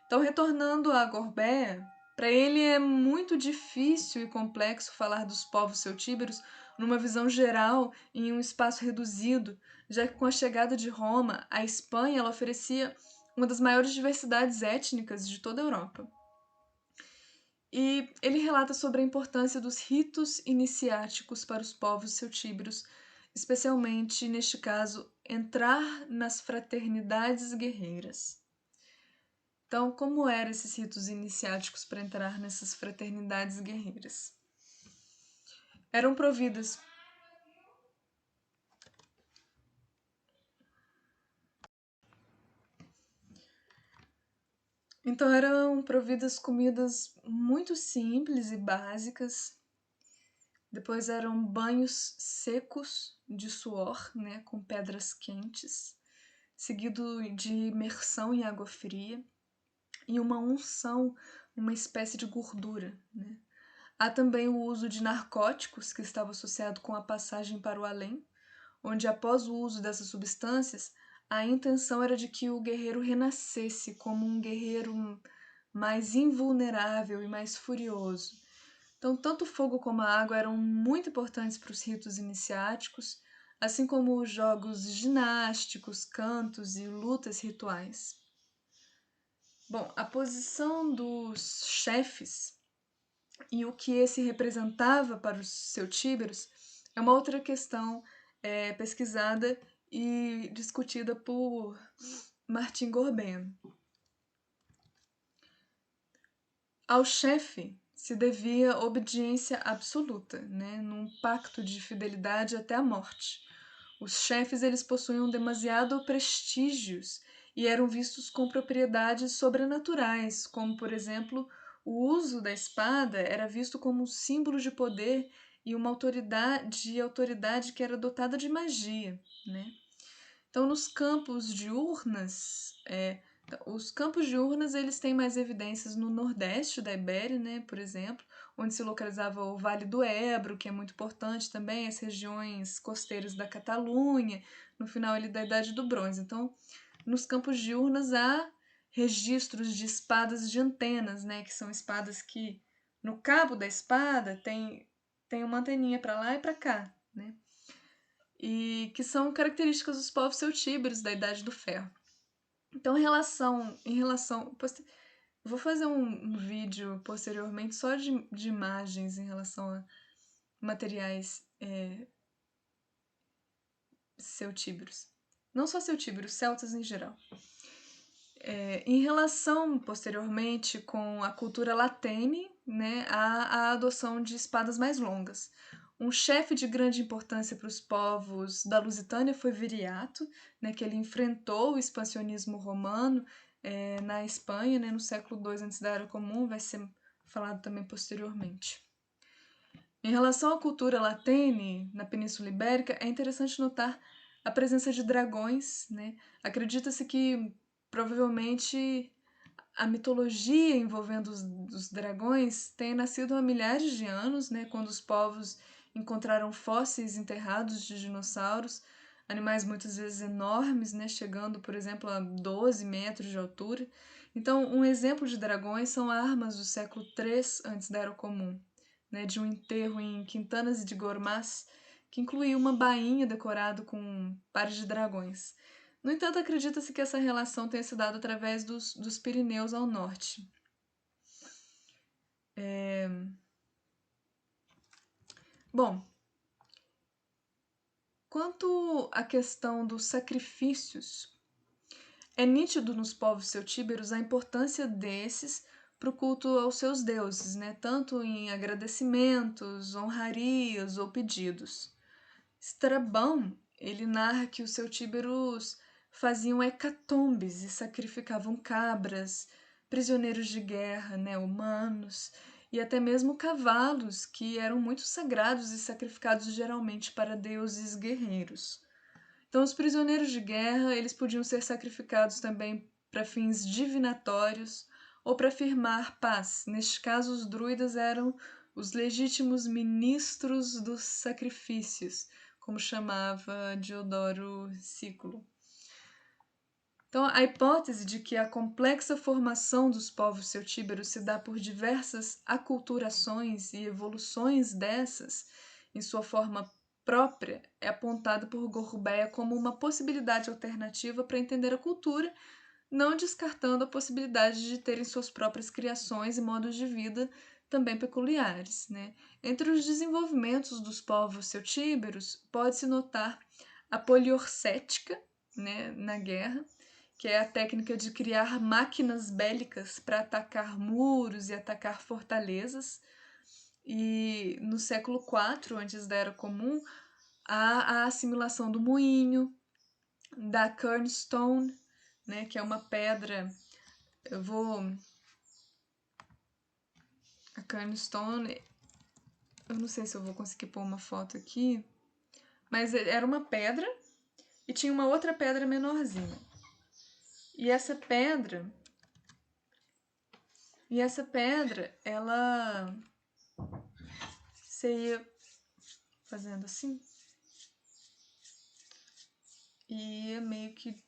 Então, retornando a Gorbea, para ele é muito difícil e complexo falar dos povos celtíberos numa visão geral em um espaço reduzido, já que com a chegada de Roma, a Espanha ela oferecia uma das maiores diversidades étnicas de toda a Europa. E ele relata sobre a importância dos ritos iniciáticos para os povos celtíberos, especialmente, neste caso, entrar nas fraternidades guerreiras. Então, como eram esses ritos iniciáticos para entrar nessas fraternidades guerreiras? Eram providas Então eram providas comidas muito simples e básicas. Depois eram banhos secos de suor, né, com pedras quentes, seguido de imersão em água fria e uma unção, uma espécie de gordura, né? Há também o uso de narcóticos, que estava associado com a passagem para o além, onde após o uso dessas substâncias, a intenção era de que o guerreiro renascesse como um guerreiro mais invulnerável e mais furioso. Então, tanto o fogo como a água eram muito importantes para os ritos iniciáticos, assim como os jogos ginásticos, cantos e lutas rituais. Bom, a posição dos chefes e o que esse representava para os celtíberos é uma outra questão pesquisada e discutida por Martin Gorben. Ao chefe se devia obediência absoluta, né, num pacto de fidelidade até a morte. Os chefes eles possuíam demasiado prestígios e eram vistos com propriedades sobrenaturais, como por exemplo, o uso da espada era visto como um símbolo de poder e uma autoridade que era dotada de magia, né? Então, nos campos de urnas, os campos de urnas eles têm mais evidências no nordeste da Ibéria, né, por exemplo, onde se localizava o Vale do Ebro, que é muito importante também, as regiões costeiras da Catalunha, no final ali da Idade do Bronze. Então, nos campos de urnas há registros de espadas de antenas, né, que são espadas que no cabo da espada tem uma anteninha para lá e para cá, né? E que são características dos povos celtíberos da Idade do Ferro. Então, vou fazer um vídeo posteriormente só de imagens em relação a materiais celtíberos. Não só celtíberos, celtas em geral. Em relação, posteriormente, com a cultura latene, né, a adoção de espadas mais longas. Um chefe de grande importância para os povos da Lusitânia foi Viriato, né, que ele enfrentou o expansionismo romano na Espanha, né, no século II antes da Era Comum, vai ser falado também posteriormente. Em relação à cultura latene na Península Ibérica, é interessante notar a presença de dragões, né? Acredita-se que provavelmente a mitologia envolvendo os dragões tenha nascido há milhares de anos, né? Quando os povos encontraram fósseis enterrados de dinossauros, animais muitas vezes enormes, né? Chegando, por exemplo, a 12 metros de altura. Então, um exemplo de dragões são armas do século III antes da Era Comum, né, de um enterro em Quintanas de Gormaz, que incluía uma bainha decorada com pares de dragões. No entanto, acredita-se que essa relação tenha se dado através dos Pirineus ao norte. Bom, quanto à questão dos sacrifícios, é nítido nos povos celtíberos a importância desses para o culto aos seus deuses, né? Tanto em agradecimentos, honrarias ou pedidos. Estrabão, ele narra que os celtíberos faziam hecatombes e sacrificavam cabras, prisioneiros de guerra, né, humanos, e até mesmo cavalos, que eram muito sagrados e sacrificados geralmente para deuses guerreiros. Então, os prisioneiros de guerra, eles podiam ser sacrificados também para fins divinatórios ou para firmar paz. Neste caso, os druidas eram os legítimos ministros dos sacrifícios, como chamava Diodoro Sículo. Então, a hipótese de que a complexa formação dos povos celtíberos se dá por diversas aculturações e evoluções dessas, em sua forma própria, é apontada por Gorbea como uma possibilidade alternativa para entender a cultura, não descartando a possibilidade de terem suas próprias criações e modos de vida também peculiares, né? Entre os desenvolvimentos dos povos celtíberos, pode-se notar a poliorcética, né, na guerra, que é a técnica de criar máquinas bélicas para atacar muros e atacar fortalezas. E no século IV, antes da Era Comum, há a assimilação do moinho, da kernstone, né, que é uma pedra. A kernstone, eu não sei se eu vou conseguir pôr uma foto aqui, mas era uma pedra e tinha uma outra pedra menorzinha. E essa pedra, ela você ia fazendo assim e ia meio que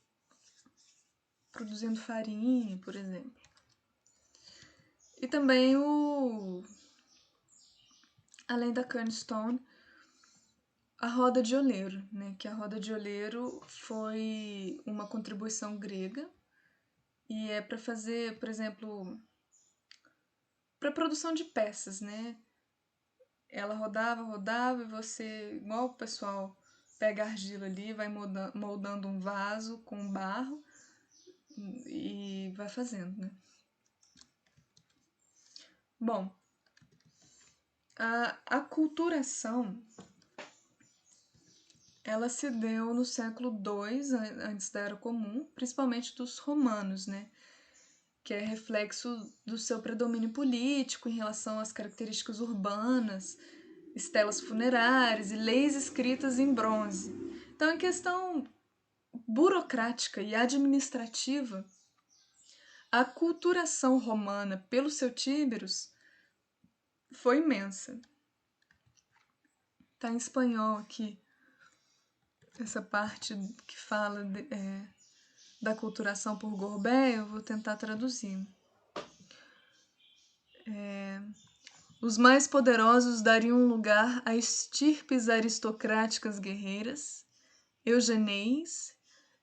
produzindo farinha, por exemplo. E também além da kernstone, a roda de oleiro, né? Que a roda de oleiro foi uma contribuição grega e é para fazer, por exemplo, para produção de peças, né? Ela rodava e você, igual o pessoal pega argila ali, vai moldando um vaso com barro e vai fazendo, né? Bom, a aculturação ela se deu no século II antes da Era Comum, principalmente dos romanos, né? Que é reflexo do seu predomínio político em relação às características urbanas, estelas funerárias e leis escritas em bronze. Então, em questão burocrática e administrativa, a aculturação romana pelos celtíberos foi imensa. Está em espanhol aqui, essa parte que fala da aculturação por Gorbea, eu vou tentar traduzir. Os mais poderosos dariam lugar a estirpes aristocráticas guerreiras, eugeneis,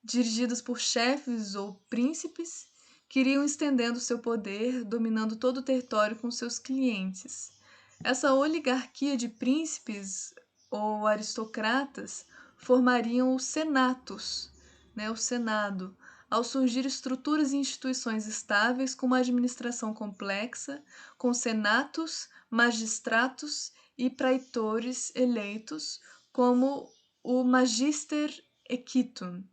dirigidas por chefes ou príncipes, que iriam estendendo seu poder, dominando todo o território com seus clientes. Essa oligarquia de príncipes ou aristocratas formariam os senatos, né, o Senado, ao surgir estruturas e instituições estáveis com uma administração complexa, com senatos, magistratos e praetores eleitos, como o Magister Equitum,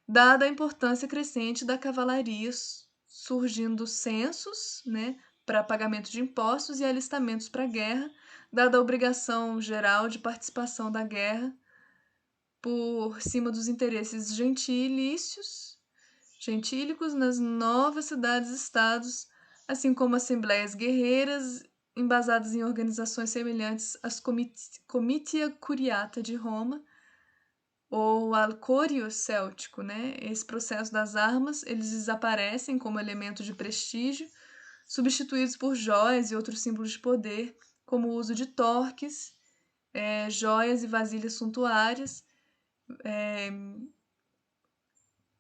dada a importância crescente da cavalaria, surgindo censos, né, para pagamento de impostos e alistamentos para a guerra, dada a obrigação geral de participação da guerra por cima dos interesses gentílicos nas novas cidades-estados, assim como assembleias guerreiras embasadas em organizações semelhantes às Comitia Curiata de Roma, ou alcório céltico, né? Esse processo das armas, eles desaparecem como elemento de prestígio, substituídos por joias e outros símbolos de poder, como o uso de torques, joias e vasilhas suntuárias,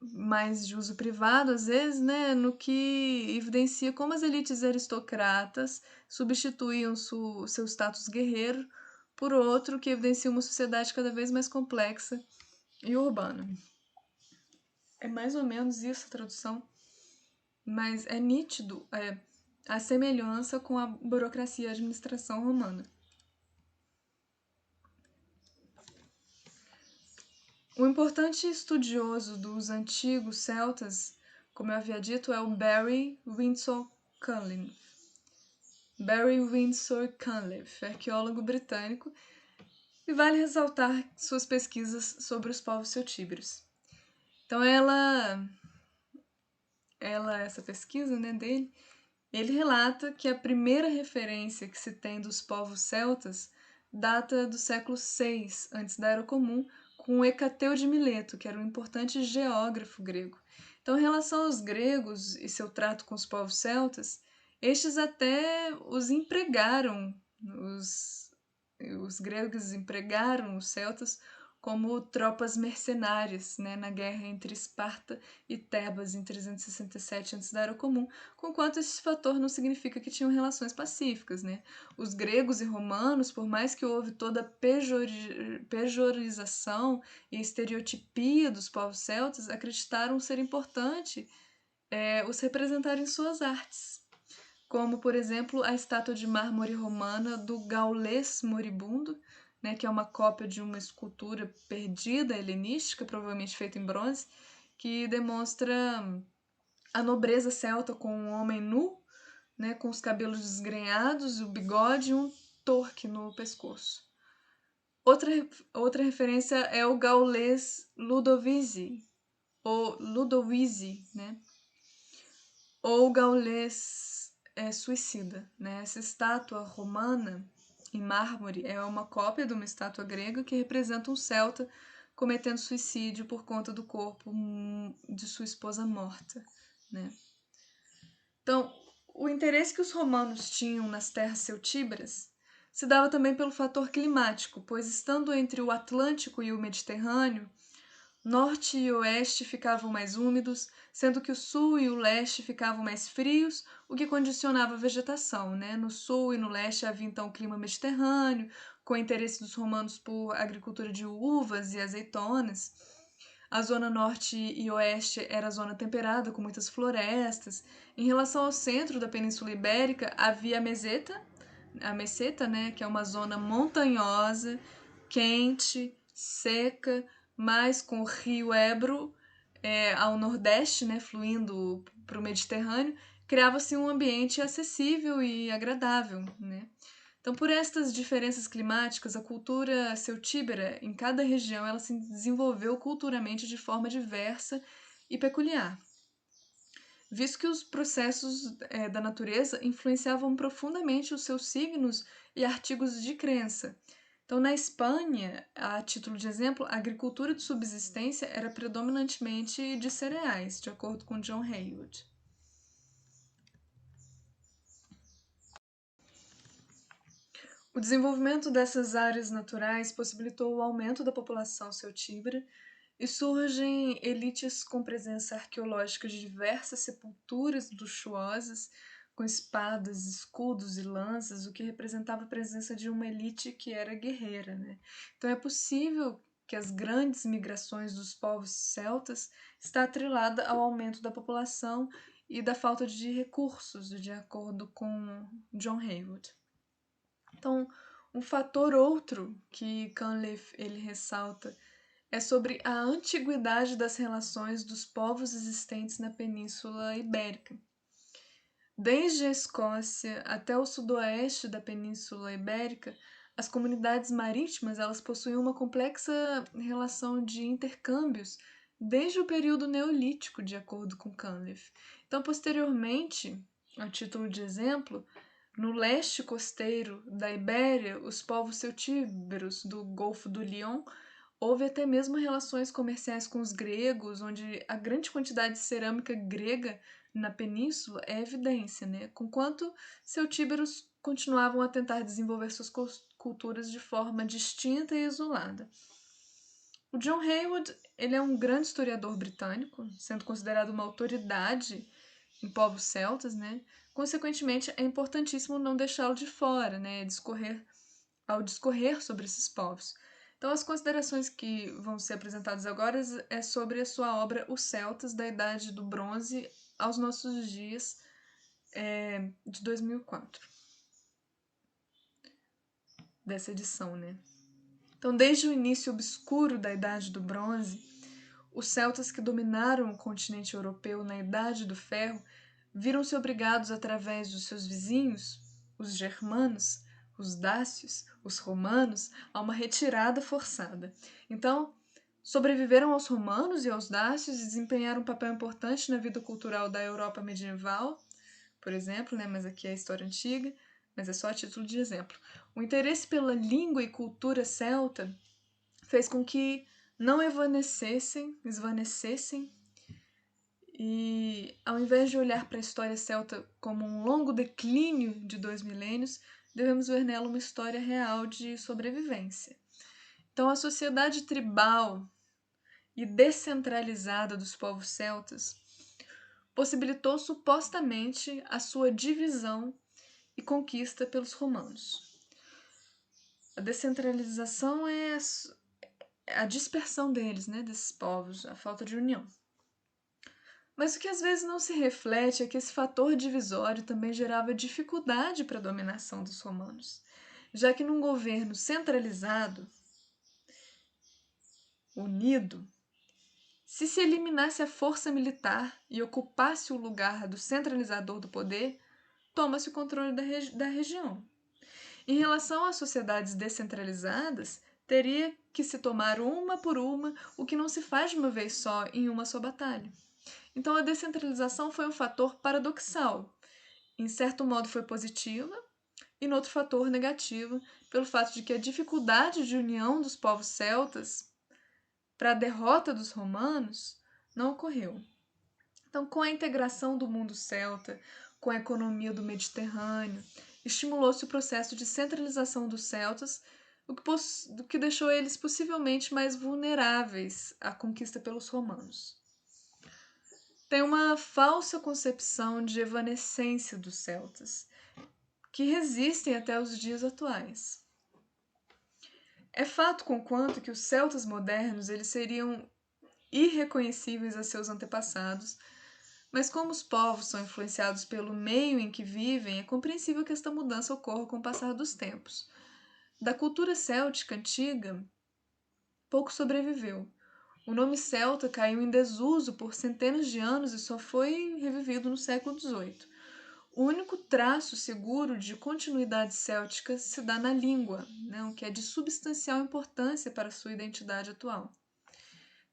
mais de uso privado, às vezes, né, no que evidencia como as elites aristocratas substituíam seu status guerreiro por outro que evidencia uma sociedade cada vez mais complexa e urbana. É mais ou menos isso a tradução, mas é nítido a semelhança com a burocracia e a administração romana. Um importante estudioso dos antigos celtas, como eu havia dito, é o Barry Windsor Cunliffe. Barry Windsor Cunliffe, arqueólogo britânico, e vale ressaltar suas pesquisas sobre os povos celtíberos. Então essa pesquisa, né, dele, ele relata que a primeira referência que se tem dos povos celtas data do século VI a.C., com Hecateu de Mileto, que era um importante geógrafo grego. Então, em relação aos gregos e seu trato com os povos celtas, estes até os empregaram, os gregos empregaram os celtas como tropas mercenárias, né, na guerra entre Esparta e Tebas em 367 a.C., conquanto esse fator não significa que tinham relações pacíficas, né? Os gregos e romanos, por mais que houve toda a pejorização e estereotipia dos povos celtas, acreditaram ser importante os representar em suas artes, como, por exemplo, a estátua de mármore romana do Gaulês Moribundo, né, que é uma cópia de uma escultura perdida helenística, provavelmente feita em bronze, que demonstra a nobreza celta com um homem nu, né, com os cabelos desgrenhados, o bigode e um torque no pescoço. Outra referência é o gaulês Ludovisi, né, ou o gaulês suicida. Né? Essa estátua romana em mármore é uma cópia de uma estátua grega que representa um celta cometendo suicídio por conta do corpo de sua esposa morta. Né? Então, o interesse que os romanos tinham nas terras celtíberas se dava também pelo fator climático, pois estando entre o Atlântico e o Mediterrâneo, norte e oeste ficavam mais úmidos, sendo que o sul e o leste ficavam mais frios, o que condicionava a vegetação. Né? No sul e no leste havia então o clima mediterrâneo, com o interesse dos romanos por agricultura de uvas e azeitonas. A zona norte e oeste era a zona temperada, com muitas florestas. Em relação ao centro da Península Ibérica, havia a meseta, né, que é uma zona montanhosa, quente, seca, mas com o rio Ebro ao nordeste, né, fluindo para o Mediterrâneo, criava-se um ambiente acessível e agradável. Né? Então, por estas diferenças climáticas, a cultura celtíbera em cada região ela se desenvolveu culturalmente de forma diversa e peculiar, visto que os processos da natureza influenciavam profundamente os seus signos e artigos de crença. Então, na Espanha, a título de exemplo, a agricultura de subsistência era predominantemente de cereais, de acordo com John Haywood. O desenvolvimento dessas áreas naturais possibilitou o aumento da população celtíbera e surgem elites com presença arqueológica de diversas sepulturas luxuosas, com espadas, escudos e lanças, o que representava a presença de uma elite que era guerreira. Né? Então é possível que as grandes migrações dos povos celtas está atrelada ao aumento da população e da falta de recursos, de acordo com John Haywood. Então, um fator outro que Cunliffe ele ressalta é sobre a antiguidade das relações dos povos existentes na Península Ibérica. Desde a Escócia até o sudoeste da Península Ibérica, as comunidades marítimas elas possuem uma complexa relação de intercâmbios desde o período neolítico, de acordo com Cunliffe. Então, posteriormente, a título de exemplo, no leste costeiro da Ibéria, os povos celtíberos do Golfo do Lion houve até mesmo relações comerciais com os gregos, onde a grande quantidade de cerâmica grega na península é evidência, né? Conquanto celtíberos continuavam a tentar desenvolver suas culturas de forma distinta e isolada. O John Haywood ele é um grande historiador britânico, sendo considerado uma autoridade em povos celtas, né? Consequentemente, é importantíssimo não deixá-lo de fora, né? Ao discorrer sobre esses povos. Então, as considerações que vão ser apresentadas agora é sobre a sua obra Os Celtas, da Idade do Bronze aos nossos dias, de 2004. Dessa edição, né? Então, desde o início obscuro da Idade do Bronze, os celtas que dominaram o continente europeu na Idade do Ferro viram-se obrigados, através dos seus vizinhos, os germanos, os dácios, os romanos, a uma retirada forçada. Então, sobreviveram aos romanos e aos dácios e desempenharam um papel importante na vida cultural da Europa medieval, por exemplo, né? Mas aqui é a história antiga, mas é só a título de exemplo. O interesse pela língua e cultura celta fez com que não esvanecessem e, ao invés de olhar para a história celta como um longo declínio de 2 milênios, devemos ver nela uma história real de sobrevivência. Então, a sociedade tribal e descentralizada dos povos celtas possibilitou supostamente a sua divisão e conquista pelos romanos. A descentralização é a dispersão deles, né, desses povos, a falta de união. Mas o que às vezes não se reflete é que esse fator divisório também gerava dificuldade para a dominação dos romanos, já que num governo centralizado, unido, se eliminasse a força militar e ocupasse o lugar do centralizador do poder, toma-se o controle da região. Em relação às sociedades descentralizadas, teria que se tomar uma por uma, o que não se faz de uma vez só em uma só batalha. Então, a descentralização foi um fator paradoxal. Em certo modo, foi positiva, e no outro fator negativo, pelo fato de que a dificuldade de união dos povos celtas para a derrota dos romanos não ocorreu. Então, com a integração do mundo celta, com a economia do Mediterrâneo, estimulou-se o processo de centralização dos celtas, o que deixou eles possivelmente mais vulneráveis à conquista pelos romanos. Tem uma falsa concepção de evanescência dos celtas, que resistem até os dias atuais. É fato conquanto que os celtas modernos eles seriam irreconhecíveis a seus antepassados, mas como os povos são influenciados pelo meio em que vivem, é compreensível que esta mudança ocorra com o passar dos tempos. Da cultura céltica antiga, pouco sobreviveu. O nome celta caiu em desuso por centenas de anos e só foi revivido no século XVIII. O único traço seguro de continuidade céltica se dá na língua, né, o que é de substancial importância para a sua identidade atual.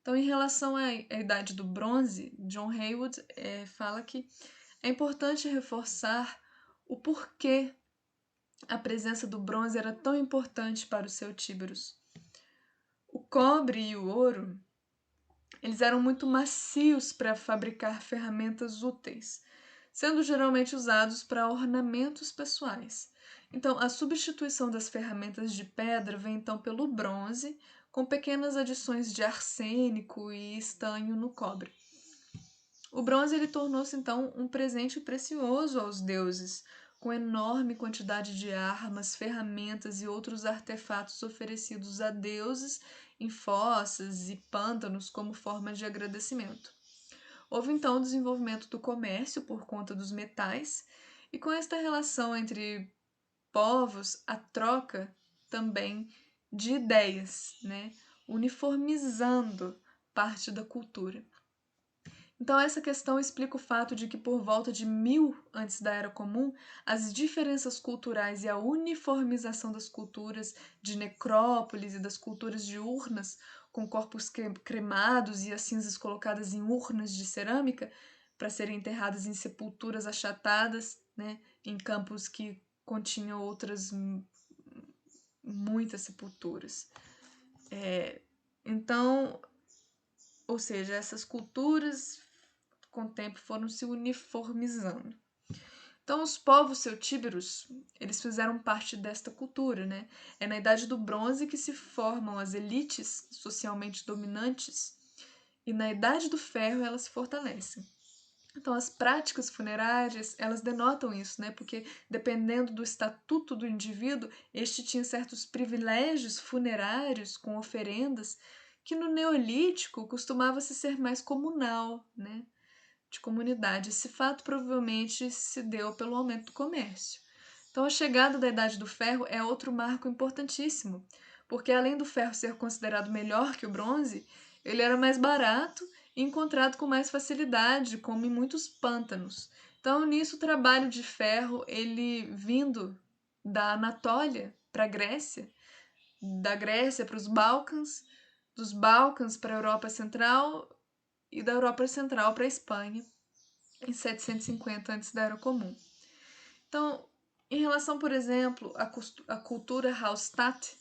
Então, em relação à Idade do Bronze, John Haywood fala que é importante reforçar o porquê a presença do bronze era tão importante para os celtíberos. O cobre e o ouro eles eram muito macios para fabricar ferramentas úteis, sendo geralmente usados para ornamentos pessoais. Então, a substituição das ferramentas de pedra vem então pelo bronze, com pequenas adições de arsênico e estanho no cobre. O bronze ele tornou-se então um presente precioso aos deuses, com enorme quantidade de armas, ferramentas e outros artefatos oferecidos a deuses em fossas e pântanos como forma de agradecimento. Houve então o desenvolvimento do comércio por conta dos metais, e com esta relação entre povos, a troca também de ideias, né? Uniformizando parte da cultura. Então, essa questão explica o fato de que, por volta de 1000 antes da Era Comum, as diferenças culturais e a uniformização das culturas de necrópolis e das culturas de urnas, com corpos cremados e as cinzas colocadas em urnas de cerâmica para serem enterradas em sepulturas achatadas, né, em campos que continham outras muitas sepulturas. Então, ou seja, essas culturas com o tempo foram se uniformizando. Então, os povos celtíberos, eles fizeram parte desta cultura, né? É na Idade do Bronze que se formam as elites socialmente dominantes, e na Idade do Ferro elas se fortalecem. Então, as práticas funerárias, elas denotam isso, né? Porque dependendo do estatuto do indivíduo, este tinha certos privilégios funerários com oferendas que no Neolítico costumava-se ser mais comunal, né? De comunidade. Esse fato provavelmente se deu pelo aumento do comércio. Então, a chegada da Idade do Ferro é outro marco importantíssimo, porque além do ferro ser considerado melhor que o bronze, ele era mais barato e encontrado com mais facilidade, como em muitos pântanos. Então, nisso, o trabalho de ferro, ele vindo da Anatólia para a Grécia, da Grécia para os Balcãs, dos Balcãs para a Europa Central e da Europa Central para a Espanha, em 750 antes da Era Comum. Então, em relação, por exemplo, à cultura Hallstatt,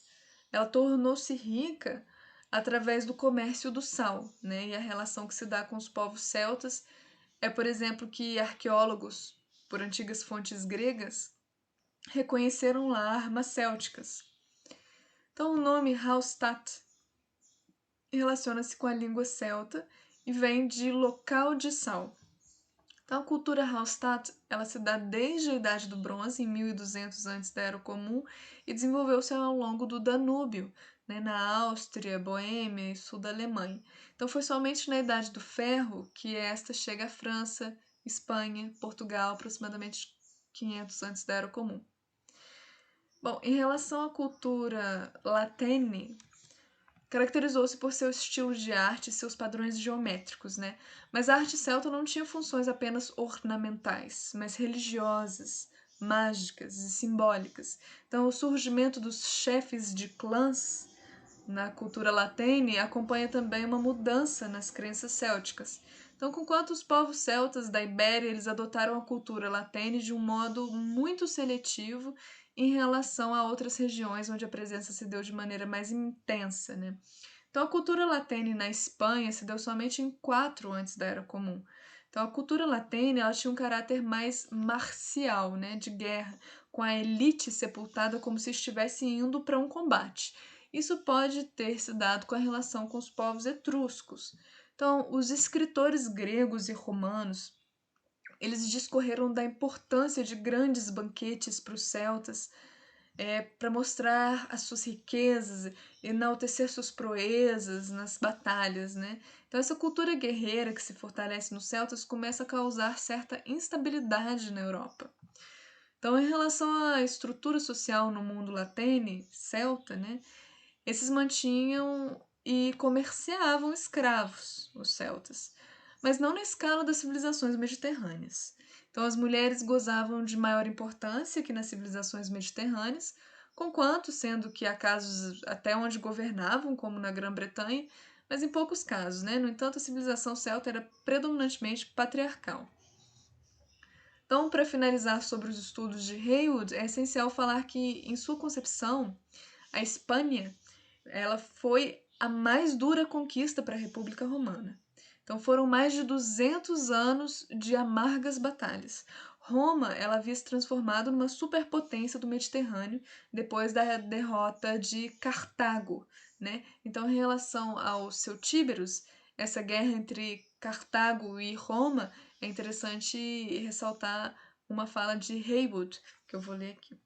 ela tornou-se rica através do comércio do sal, né? E a relação que se dá com os povos celtas é, por exemplo, que arqueólogos, por antigas fontes gregas, reconheceram lá armas célticas. Então, o nome Hallstatt relaciona-se com a língua celta e vem de local de sal. Então, a cultura Hallstatt, ela se dá desde a Idade do Bronze, em 1200 antes da Era Comum, e desenvolveu-se ao longo do Danúbio, né, na Áustria, Boêmia e sul da Alemanha. Então, foi somente na Idade do Ferro que esta chega à França, Espanha, Portugal, aproximadamente 500 antes da Era Comum. Bom, em relação à cultura latene, caracterizou-se por seu estilo de arte e seus padrões geométricos, né? Mas a arte celta não tinha funções apenas ornamentais, mas religiosas, mágicas e simbólicas. Então, o surgimento dos chefes de clãs na cultura latene acompanha também uma mudança nas crenças célticas. Então, conquanto os povos celtas da Ibéria eles adotaram a cultura latene de um modo muito seletivo em relação a outras regiões onde a presença se deu de maneira mais intensa, né? Então, a cultura latene na Espanha se deu somente em 4 antes da Era Comum. Então, a cultura latene ela tinha um caráter mais marcial, né, de guerra, com a elite sepultada como se estivesse indo para um combate. Isso pode ter se dado com a relação com os povos etruscos. Então, os escritores gregos e romanos, eles discorreram da importância de grandes banquetes para os celtas, para mostrar as suas riquezas, enaltecer suas proezas nas batalhas, né? Então essa cultura guerreira que se fortalece nos celtas começa a causar certa instabilidade na Europa. Então, em relação à estrutura social no mundo latene, celta, né? Esses mantinham e comerciavam escravos, os celtas, mas não na escala das civilizações mediterrâneas. Então, as mulheres gozavam de maior importância que nas civilizações mediterrâneas, conquanto sendo que há casos até onde governavam, como na Grã-Bretanha, mas em poucos casos, né? No entanto, a civilização celta era predominantemente patriarcal. Então, para finalizar sobre os estudos de Heywood, é essencial falar que, em sua concepção, a Espanha ela foi a mais dura conquista para a República Romana. Então foram mais de 200 anos de amargas batalhas. Roma ela havia se transformado numa superpotência do Mediterrâneo depois da derrota de Cartago, né? Então, em relação aos celtíberos, essa guerra entre Cartago e Roma, é interessante ressaltar uma fala de Heywood, que eu vou ler aqui.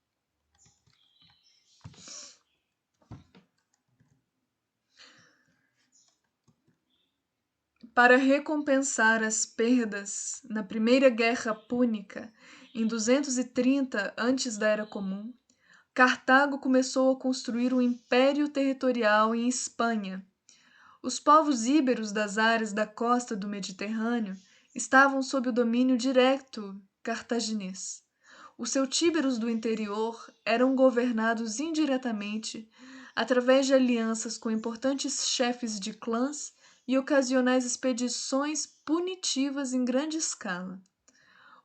Para recompensar as perdas na Primeira Guerra Púnica, em 230 antes da Era Comum, Cartago começou a construir um império territorial em Espanha. Os povos íberos das áreas da costa do Mediterrâneo estavam sob o domínio direto cartaginês. Os celtíberos do interior eram governados indiretamente através de alianças com importantes chefes de clãs e ocasionais expedições punitivas em grande escala.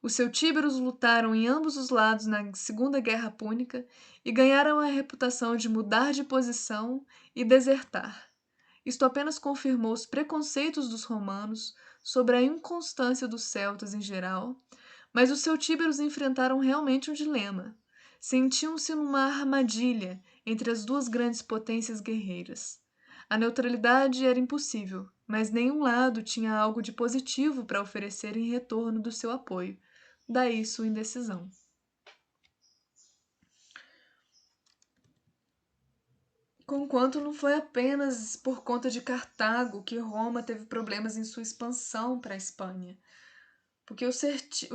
Os celtíberos lutaram em ambos os lados na Segunda Guerra Púnica e ganharam a reputação de mudar de posição e desertar. Isto apenas confirmou os preconceitos dos romanos sobre a inconstância dos celtas em geral, mas os celtíberos enfrentaram realmente um dilema. Sentiam-se numa armadilha entre as duas grandes potências guerreiras. A neutralidade era impossível, mas nenhum lado tinha algo de positivo para oferecer em retorno do seu apoio. Daí sua indecisão. Conquanto não foi apenas por conta de Cartago que Roma teve problemas em sua expansão para a Espanha. Porque os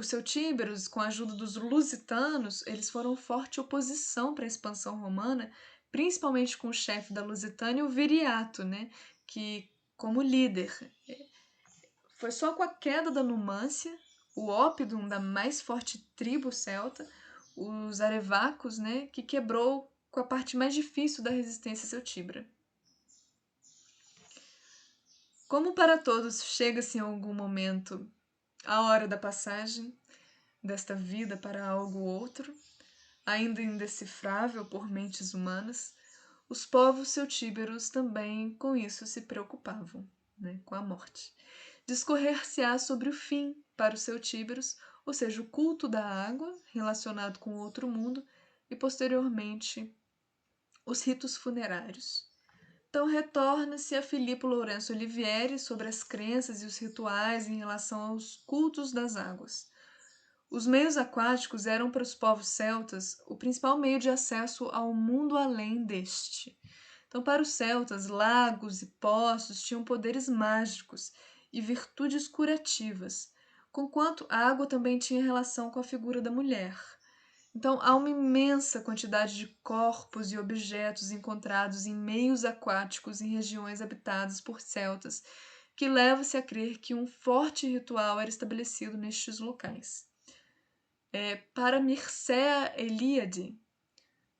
celtíberos, com a ajuda dos lusitanos, eles foram forte oposição para a expansão romana, principalmente com o chefe da Lusitânia, o Viriato, né? Que, como líder, foi só com a queda da Numância, o Ópidum da mais forte tribo celta, os Arevacos, né? Que quebrou com a parte mais difícil da resistência celtíbera. Como para todos chega-se em algum momento a hora da passagem desta vida para algo outro, ainda indecifrável por mentes humanas, os povos celtíberos também com isso se preocupavam, né, com a morte. Discorrer-se-á sobre o fim para os celtíberos, ou seja, o culto da água relacionado com o outro mundo e posteriormente os ritos funerários. Então retorna-se a Filippo Lourenço Olivieri sobre as crenças e os rituais em relação aos cultos das águas. Os meios aquáticos eram para os povos celtas o principal meio de acesso ao mundo além deste. Então, para os celtas, lagos e poços tinham poderes mágicos e virtudes curativas, conquanto a água também tinha relação com a figura da mulher. Então, há uma imensa quantidade de corpos e objetos encontrados em meios aquáticos em regiões habitadas por celtas, que leva-se a crer que um forte ritual era estabelecido nestes locais. Para Mircea Eliade,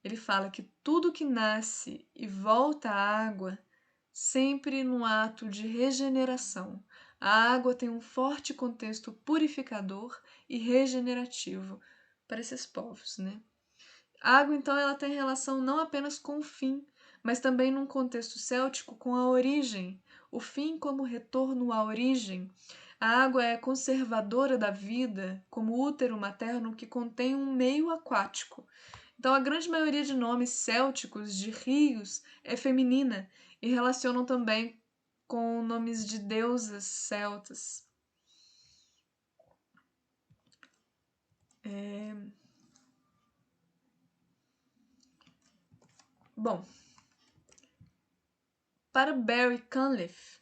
ele fala que tudo que nasce e volta à água, sempre num ato de regeneração. A água tem um forte contexto purificador e regenerativo para esses povos, né? A água, então, ela tem relação não apenas com o fim, mas também num contexto céltico com a origem. O fim como retorno à origem. A água é conservadora da vida, como útero materno que contém um meio aquático. Então, a grande maioria de nomes célticos de rios é feminina e relacionam também com nomes de deusas celtas. Bom, para Barry Cunliffe,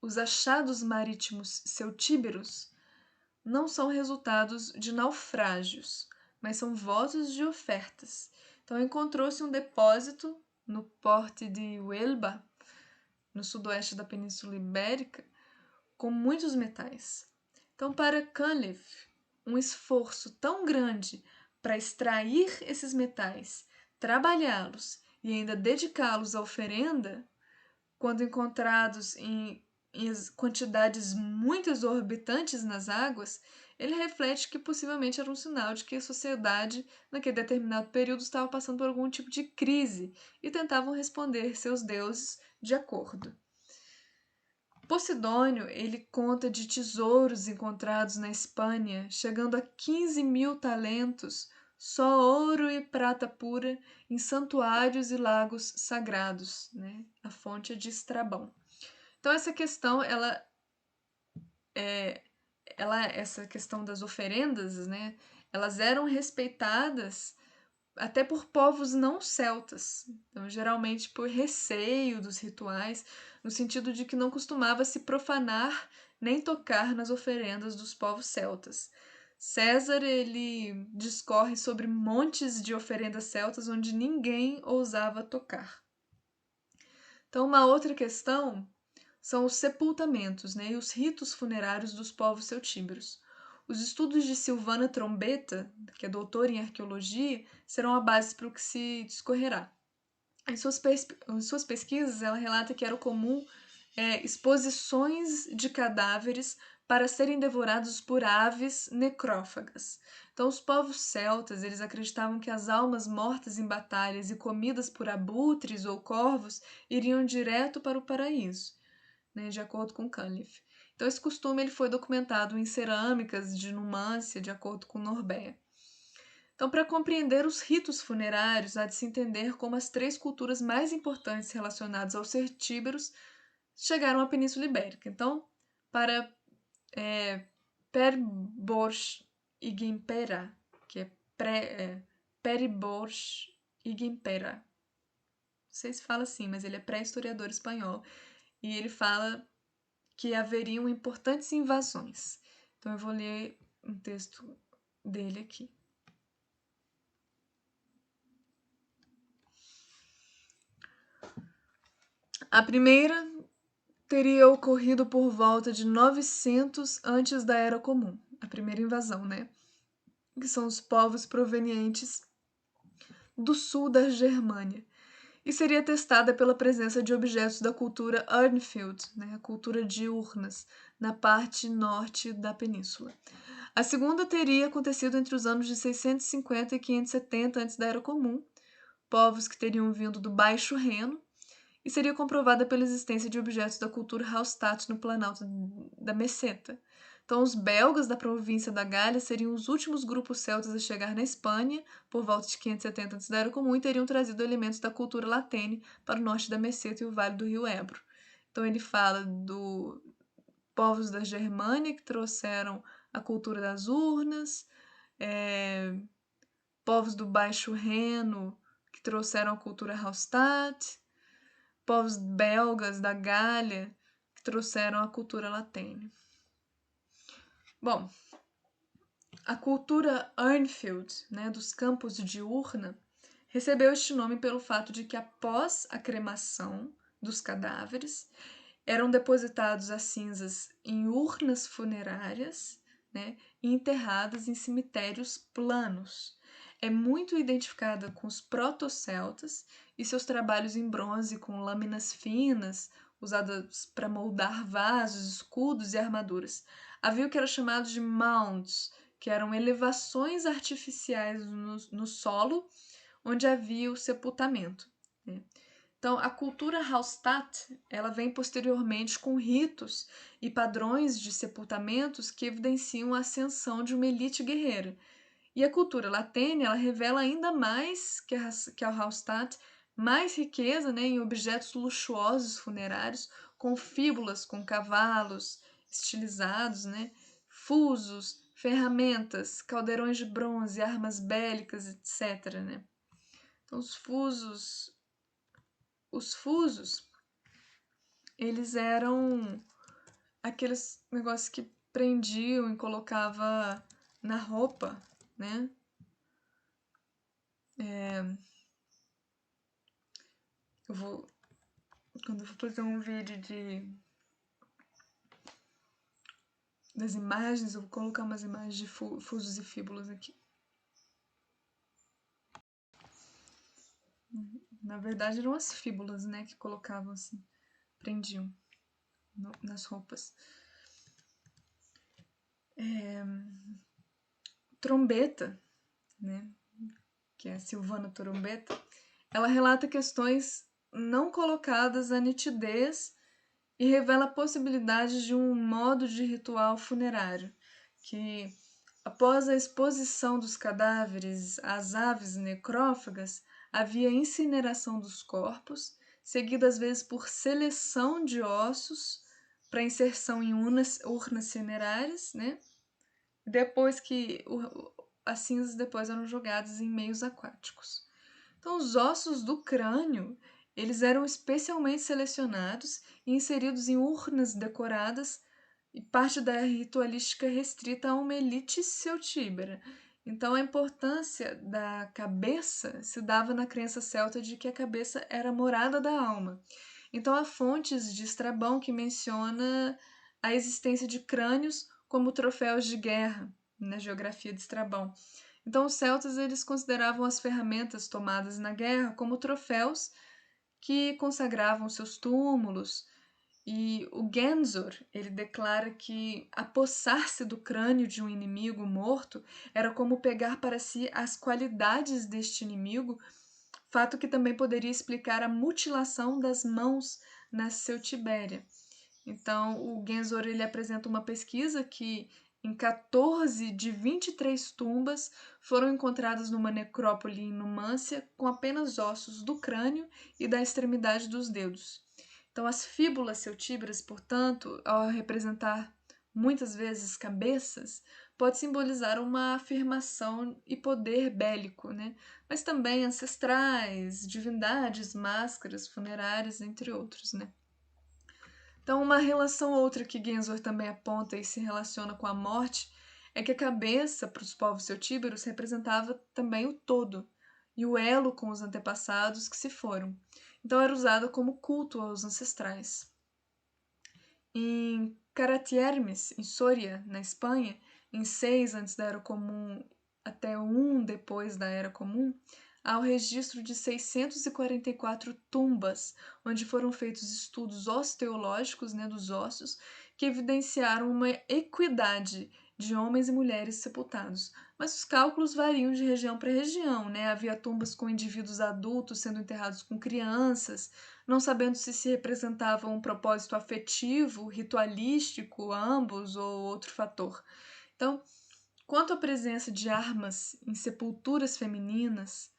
os achados marítimos celtíberos não são resultados de naufrágios, mas são votos de ofertas. Então, encontrou-se um depósito no porto de Huelva, no sudoeste da Península Ibérica, com muitos metais. Então, para Cunliffe, um esforço tão grande para extrair esses metais, trabalhá-los e ainda dedicá-los à oferenda, quando encontrados em quantidades muito exorbitantes nas águas, ele reflete que possivelmente era um sinal de que a sociedade, naquele determinado período, estava passando por algum tipo de crise e tentavam responder seus deuses de acordo. Posidônio, ele conta de tesouros encontrados na Espanha, chegando a 15.000 talentos, só ouro e prata pura, em santuários e lagos sagrados, né? A fonte é de Estrabão. Então essa questão, essa questão das oferendas, né? Elas eram respeitadas até por povos não celtas, então, geralmente por receio dos rituais, no sentido de que não costumava se profanar nem tocar nas oferendas dos povos celtas. César, ele discorre sobre montes de oferendas celtas onde ninguém ousava tocar. Então, uma outra questão são os sepultamentos, né, e os ritos funerários dos povos celtíberos. Os estudos de Silvana Trombetta, que é doutora em arqueologia, serão a base para o que se discorrerá. Em suas pesquisas, ela relata que era comum exposições de cadáveres para serem devorados por aves necrófagas. Então, os povos celtas, eles acreditavam que as almas mortas em batalhas e comidas por abutres ou corvos iriam direto para o paraíso, né, de acordo com Cunliffe. Então, esse costume ele foi documentado em cerâmicas de Numância, de acordo com Norbeia. Então, para compreender os ritos funerários, há de se entender como as 3 culturas mais importantes relacionadas aos celtíberos chegaram à Península Ibérica. Então, para Per Borch y Gimpera, que é Peri Borch y Gimpera. Não sei se fala assim, mas ele é pré-historiador espanhol. E ele fala que haveriam importantes invasões. Então, eu vou ler um texto dele aqui. A primeira teria ocorrido por volta de 900 antes da Era Comum, a primeira invasão, né? Que são os povos provenientes do sul da Germânia, e seria testada pela presença de objetos da cultura Urnfield, né, a cultura de urnas, na parte norte da península. A segunda teria acontecido entre os anos de 650 e 570 antes da Era Comum, povos que teriam vindo do Baixo Reno, e seria comprovada pela existência de objetos da cultura Hallstatt no Planalto da Meseta. Então, os belgas da província da Gália seriam os últimos grupos celtas a chegar na Espanha, por volta de 570 a.C. da Era Comum, e teriam trazido elementos da cultura latene para o norte da Meseta e o vale do rio Ebro. Então, ele fala dos povos da Germânia, que trouxeram a cultura das urnas, povos do Baixo Reno, que trouxeram a cultura Hallstatt, povos belgas da Gália, que trouxeram a cultura latene. Bom, a cultura Urnfield, né, dos campos de urna, recebeu este nome pelo fato de que após a cremação dos cadáveres, eram depositados as cinzas em urnas funerárias, né, e enterradas em cemitérios planos. É muito identificada com os proto-celtas e seus trabalhos em bronze com lâminas finas, usadas para moldar vasos, escudos e armaduras. Havia o que era chamado de mounds, que eram elevações artificiais no solo, onde havia o sepultamento, né? Então, a cultura Hallstatt, ela vem posteriormente com ritos e padrões de sepultamentos que evidenciam a ascensão de uma elite guerreira. E a cultura latene, ela revela ainda mais que a Hallstatt, mais riqueza, né, em objetos luxuosos funerários, com fíbulas, com cavalos estilizados, né, fusos, ferramentas, caldeirões de bronze, armas bélicas, etc., né? Então, os fusos, eles eram aqueles negócios que prendiam e colocava na roupa, né? Quando eu for fazer um vídeo das imagens, eu vou colocar umas imagens de fusos e fíbulas aqui. Na verdade, eram as fíbulas, né, que colocavam assim, prendiam nas roupas. Trombetta, né, que é a Silvana Trombetta, ela relata questões não colocadas à nitidez e revela possibilidades de um modo de ritual funerário, que, após a exposição dos cadáveres às aves necrófagas, havia incineração dos corpos, seguida às vezes por seleção de ossos para inserção em urnas cinerárias, né? Depois que as cinzas depois eram jogadas em meios aquáticos. Então, os ossos do crânio, eles eram especialmente selecionados e inseridos em urnas decoradas e parte da ritualística restrita a uma elite celtíbera. Então, a importância da cabeça se dava na crença celta de que a cabeça era a morada da alma. Então, há fontes de Estrabão que menciona a existência de crânios como troféus de guerra na geografia de Estrabão. Então, os celtas eles consideravam as ferramentas tomadas na guerra como troféus que consagravam seus túmulos. E o Gensur, ele declara que apossar-se do crânio de um inimigo morto era como pegar para si as qualidades deste inimigo, fato que também poderia explicar a mutilação das mãos na Celtibéria. Então, o Gensor ele apresenta uma pesquisa que em 14 de 23 tumbas foram encontradas numa necrópole em Numância com apenas ossos do crânio e da extremidade dos dedos. Então, as fíbulas celtíberas, portanto, ao representar muitas vezes cabeças, pode simbolizar uma afirmação e poder bélico, né? Mas também ancestrais, divindades, máscaras funerárias, entre outros, né? Então, uma relação outra que Gensor também aponta e se relaciona com a morte é que a cabeça, para os povos celtíberos, representava também o todo e o elo com os antepassados que se foram. Então, era usada como culto aos ancestrais. Em Caratiermes, em Soria, na Espanha, em 6 antes da Era Comum até 1 depois da Era Comum, há o registro de 644 tumbas, onde foram feitos estudos osteológicos, né, dos ossos, que evidenciaram uma equidade de homens e mulheres sepultados. Mas os cálculos variam de região para região, né? Havia tumbas com indivíduos adultos sendo enterrados com crianças, não sabendo se representavam um propósito afetivo, ritualístico, ambos ou outro fator. Então, quanto à presença de armas em sepulturas femininas,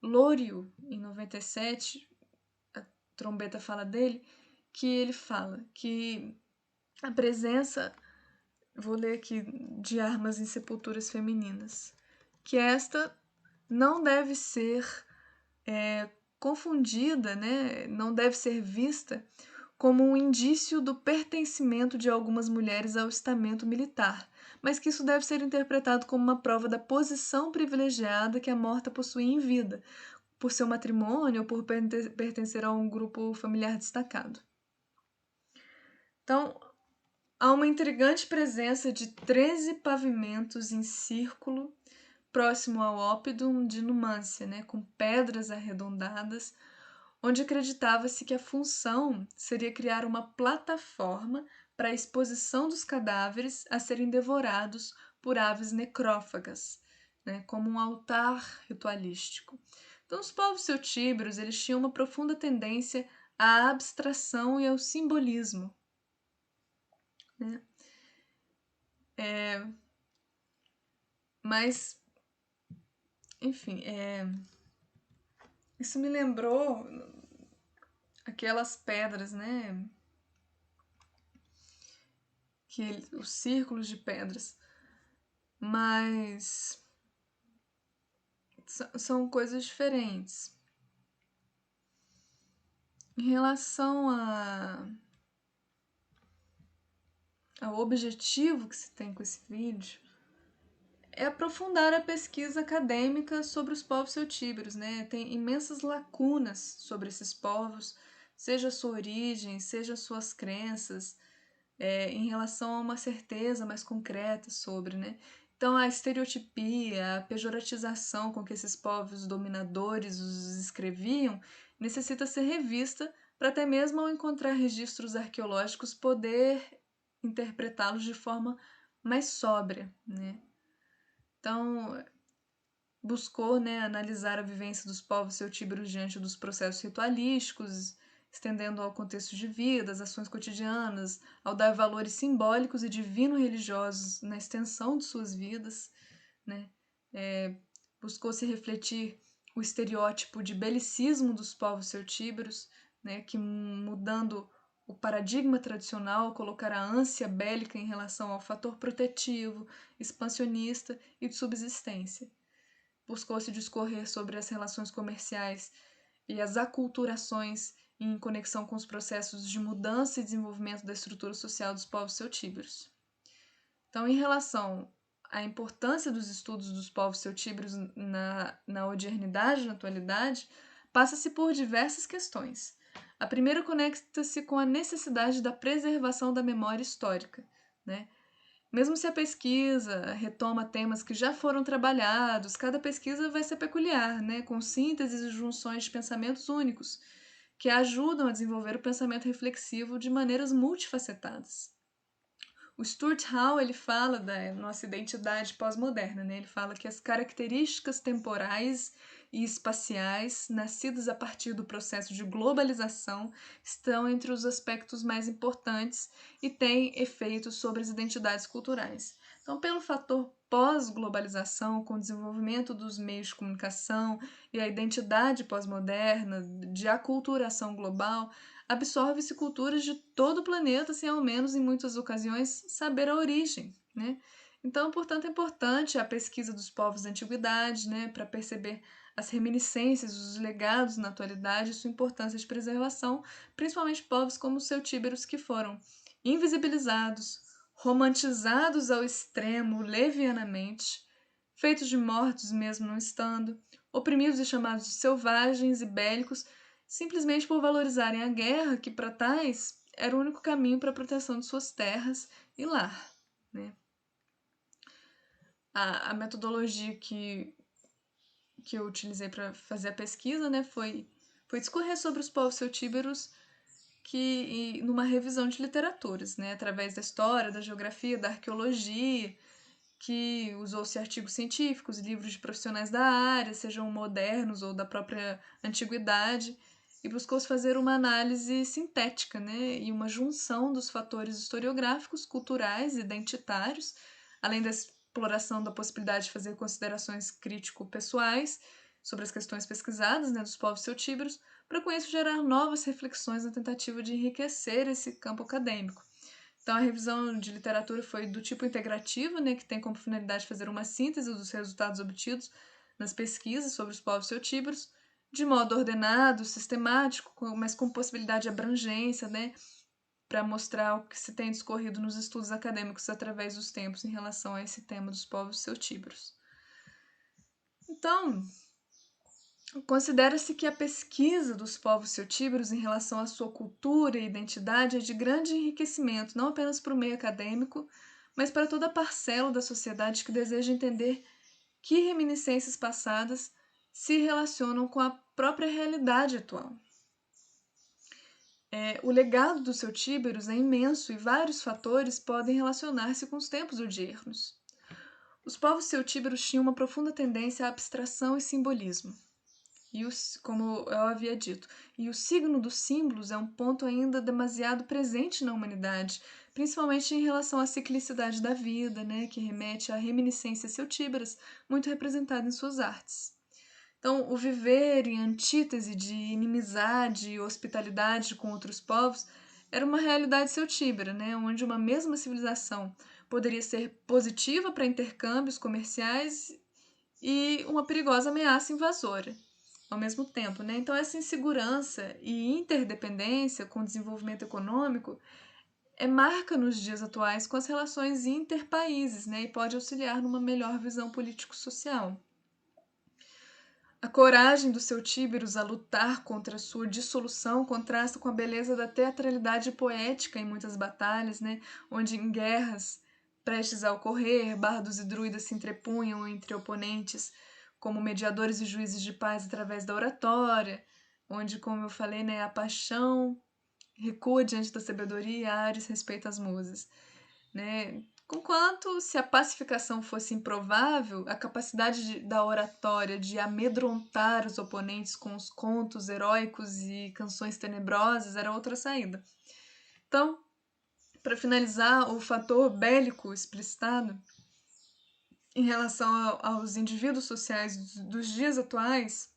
Lório, em 97, a trombeta fala dele, que ele fala que a presença, vou ler aqui, de armas em sepulturas femininas, que esta não deve ser confundida, né? Não deve ser vista como um indício do pertencimento de algumas mulheres ao estamento militar, mas que isso deve ser interpretado como uma prova da posição privilegiada que a morta possui em vida, por seu matrimônio ou por pertencer a um grupo familiar destacado. Então, há uma intrigante presença de 13 pavimentos em círculo próximo ao Oppidum de Numância, né, com pedras arredondadas, onde acreditava-se que a função seria criar uma plataforma para a exposição dos cadáveres a serem devorados por aves necrófagas, né, como um altar ritualístico. Então, os povos celtíberos eles tinham uma profunda tendência à abstração e ao simbolismo, né? Mas, enfim, isso me lembrou aquelas pedras, né? Os círculos de pedras. Mas são coisas diferentes. Em relação ao objetivo que se tem com esse vídeo, é aprofundar a pesquisa acadêmica sobre os povos celtíberos, né? Tem imensas lacunas sobre esses povos, seja a sua origem, seja as suas crenças, em relação a uma certeza mais concreta sobre, né? Então, a estereotipia, a pejoratização com que esses povos dominadores os escreviam necessita ser revista para até mesmo ao encontrar registros arqueológicos poder interpretá-los de forma mais sóbria, né? Então, buscou, né, analisar a vivência dos povos celtíberos diante dos processos ritualísticos, estendendo ao contexto de vida, as ações cotidianas, ao dar valores simbólicos e divino-religiosos na extensão de suas vidas, né? Buscou-se refletir o estereótipo de belicismo dos povos celtíberos, né, que mudando o paradigma tradicional colocar a ânsia bélica em relação ao fator protetivo, expansionista e de subsistência. Buscou-se discorrer sobre as relações comerciais e as aculturações em conexão com os processos de mudança e desenvolvimento da estrutura social dos povos celtíberos. Então, em relação à importância dos estudos dos povos celtíberos na modernidade, na atualidade, passa-se por diversas questões. A primeira conecta-se com a necessidade da preservação da memória histórica, né? Mesmo se a pesquisa retoma temas que já foram trabalhados, cada pesquisa vai ser peculiar, né? Com sínteses e junções de pensamentos únicos, que ajudam a desenvolver o pensamento reflexivo de maneiras multifacetadas. O Stuart Hall ele fala da nossa identidade pós-moderna, né? Ele fala que as características temporais e espaciais, nascidas a partir do processo de globalização, estão entre os aspectos mais importantes e têm efeitos sobre as identidades culturais. Então, pelo fator pós-globalização, com o desenvolvimento dos meios de comunicação e a identidade pós-moderna, de aculturação global, absorve-se culturas de todo o planeta sem, ao menos em muitas ocasiões, saber a origem, né? Então, portanto, é importante a pesquisa dos povos da antiguidade, né, para perceber as reminiscências, os legados na atualidade e sua importância de preservação, principalmente povos como os celtíberos que foram invisibilizados, romantizados ao extremo, levianamente, feitos de mortos mesmo não estando, oprimidos e chamados de selvagens e bélicos, simplesmente por valorizarem a guerra, que para tais era o único caminho para a proteção de suas terras e lar. Né? A metodologia que eu utilizei para fazer a pesquisa, né, foi discorrer sobre os povos celtíberos numa revisão de literaturas, né, através da história, da geografia, da arqueologia, que usou-se artigos científicos, livros de profissionais da área, sejam modernos ou da própria antiguidade, e buscou-se fazer uma análise sintética, né, e uma junção dos fatores historiográficos, culturais e identitários, além da exploração da possibilidade de fazer considerações crítico-pessoais sobre as questões pesquisadas, né, dos povos celtíberos, para com isso gerar novas reflexões na tentativa de enriquecer esse campo acadêmico. Então, a revisão de literatura foi do tipo integrativa, né, que tem como finalidade fazer uma síntese dos resultados obtidos nas pesquisas sobre os povos celtíberos, de modo ordenado, sistemático, mas com possibilidade de abrangência, né, para mostrar o que se tem discorrido nos estudos acadêmicos através dos tempos em relação a esse tema dos povos celtíberos. Então, considera-se que a pesquisa dos povos celtíberos em relação à sua cultura e identidade é de grande enriquecimento, não apenas para o meio acadêmico, mas para toda a parcela da sociedade que deseja entender que reminiscências passadas se relacionam com a própria realidade atual. O legado dos celtíberos é imenso e vários fatores podem relacionar-se com os tempos odiernos. Os povos celtíberos tinham uma profunda tendência à abstração e simbolismo. Como eu havia dito, e o signo dos símbolos é um ponto ainda demasiado presente na humanidade, principalmente em relação à ciclicidade da vida, né, que remete a reminiscências celtíberas, muito representada em suas artes. Então, o viver em antítese de inimizade e hospitalidade com outros povos era uma realidade celtíbera, né, onde uma mesma civilização poderia ser positiva para intercâmbios comerciais e uma perigosa ameaça invasora ao mesmo tempo, né? Então, essa insegurança e interdependência com o desenvolvimento econômico marca nos dias atuais com as relações interpaíses, né? E pode auxiliar numa melhor visão político-social. A coragem dos celtíberos a lutar contra sua dissolução contrasta com a beleza da teatralidade poética em muitas batalhas, né? Onde em guerras prestes a ocorrer, bardos e druidas se entrepunham entre oponentes como mediadores e juízes de paz através da oratória, onde, como eu falei, né, a paixão recua diante da sabedoria e Ares respeita as musas, né? Conquanto, se a pacificação fosse improvável, a capacidade da oratória de amedrontar os oponentes com os contos heróicos e canções tenebrosas era outra saída. Então, para finalizar, o fator bélico explicitado em relação aos indivíduos sociais dos dias atuais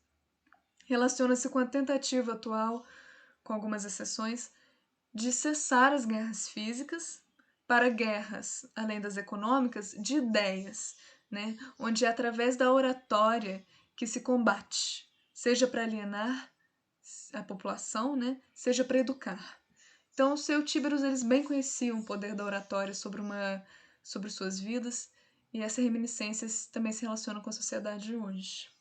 relaciona-se com a tentativa atual, com algumas exceções, de cessar as guerras físicas para guerras, além das econômicas, de ideias, né? Onde é através da oratória que se combate, seja para alienar a população, né? Seja para educar. Então, os Celtíberos, eles bem conheciam o poder da oratória sobre suas vidas, e essa reminiscência também se relaciona com a sociedade de hoje.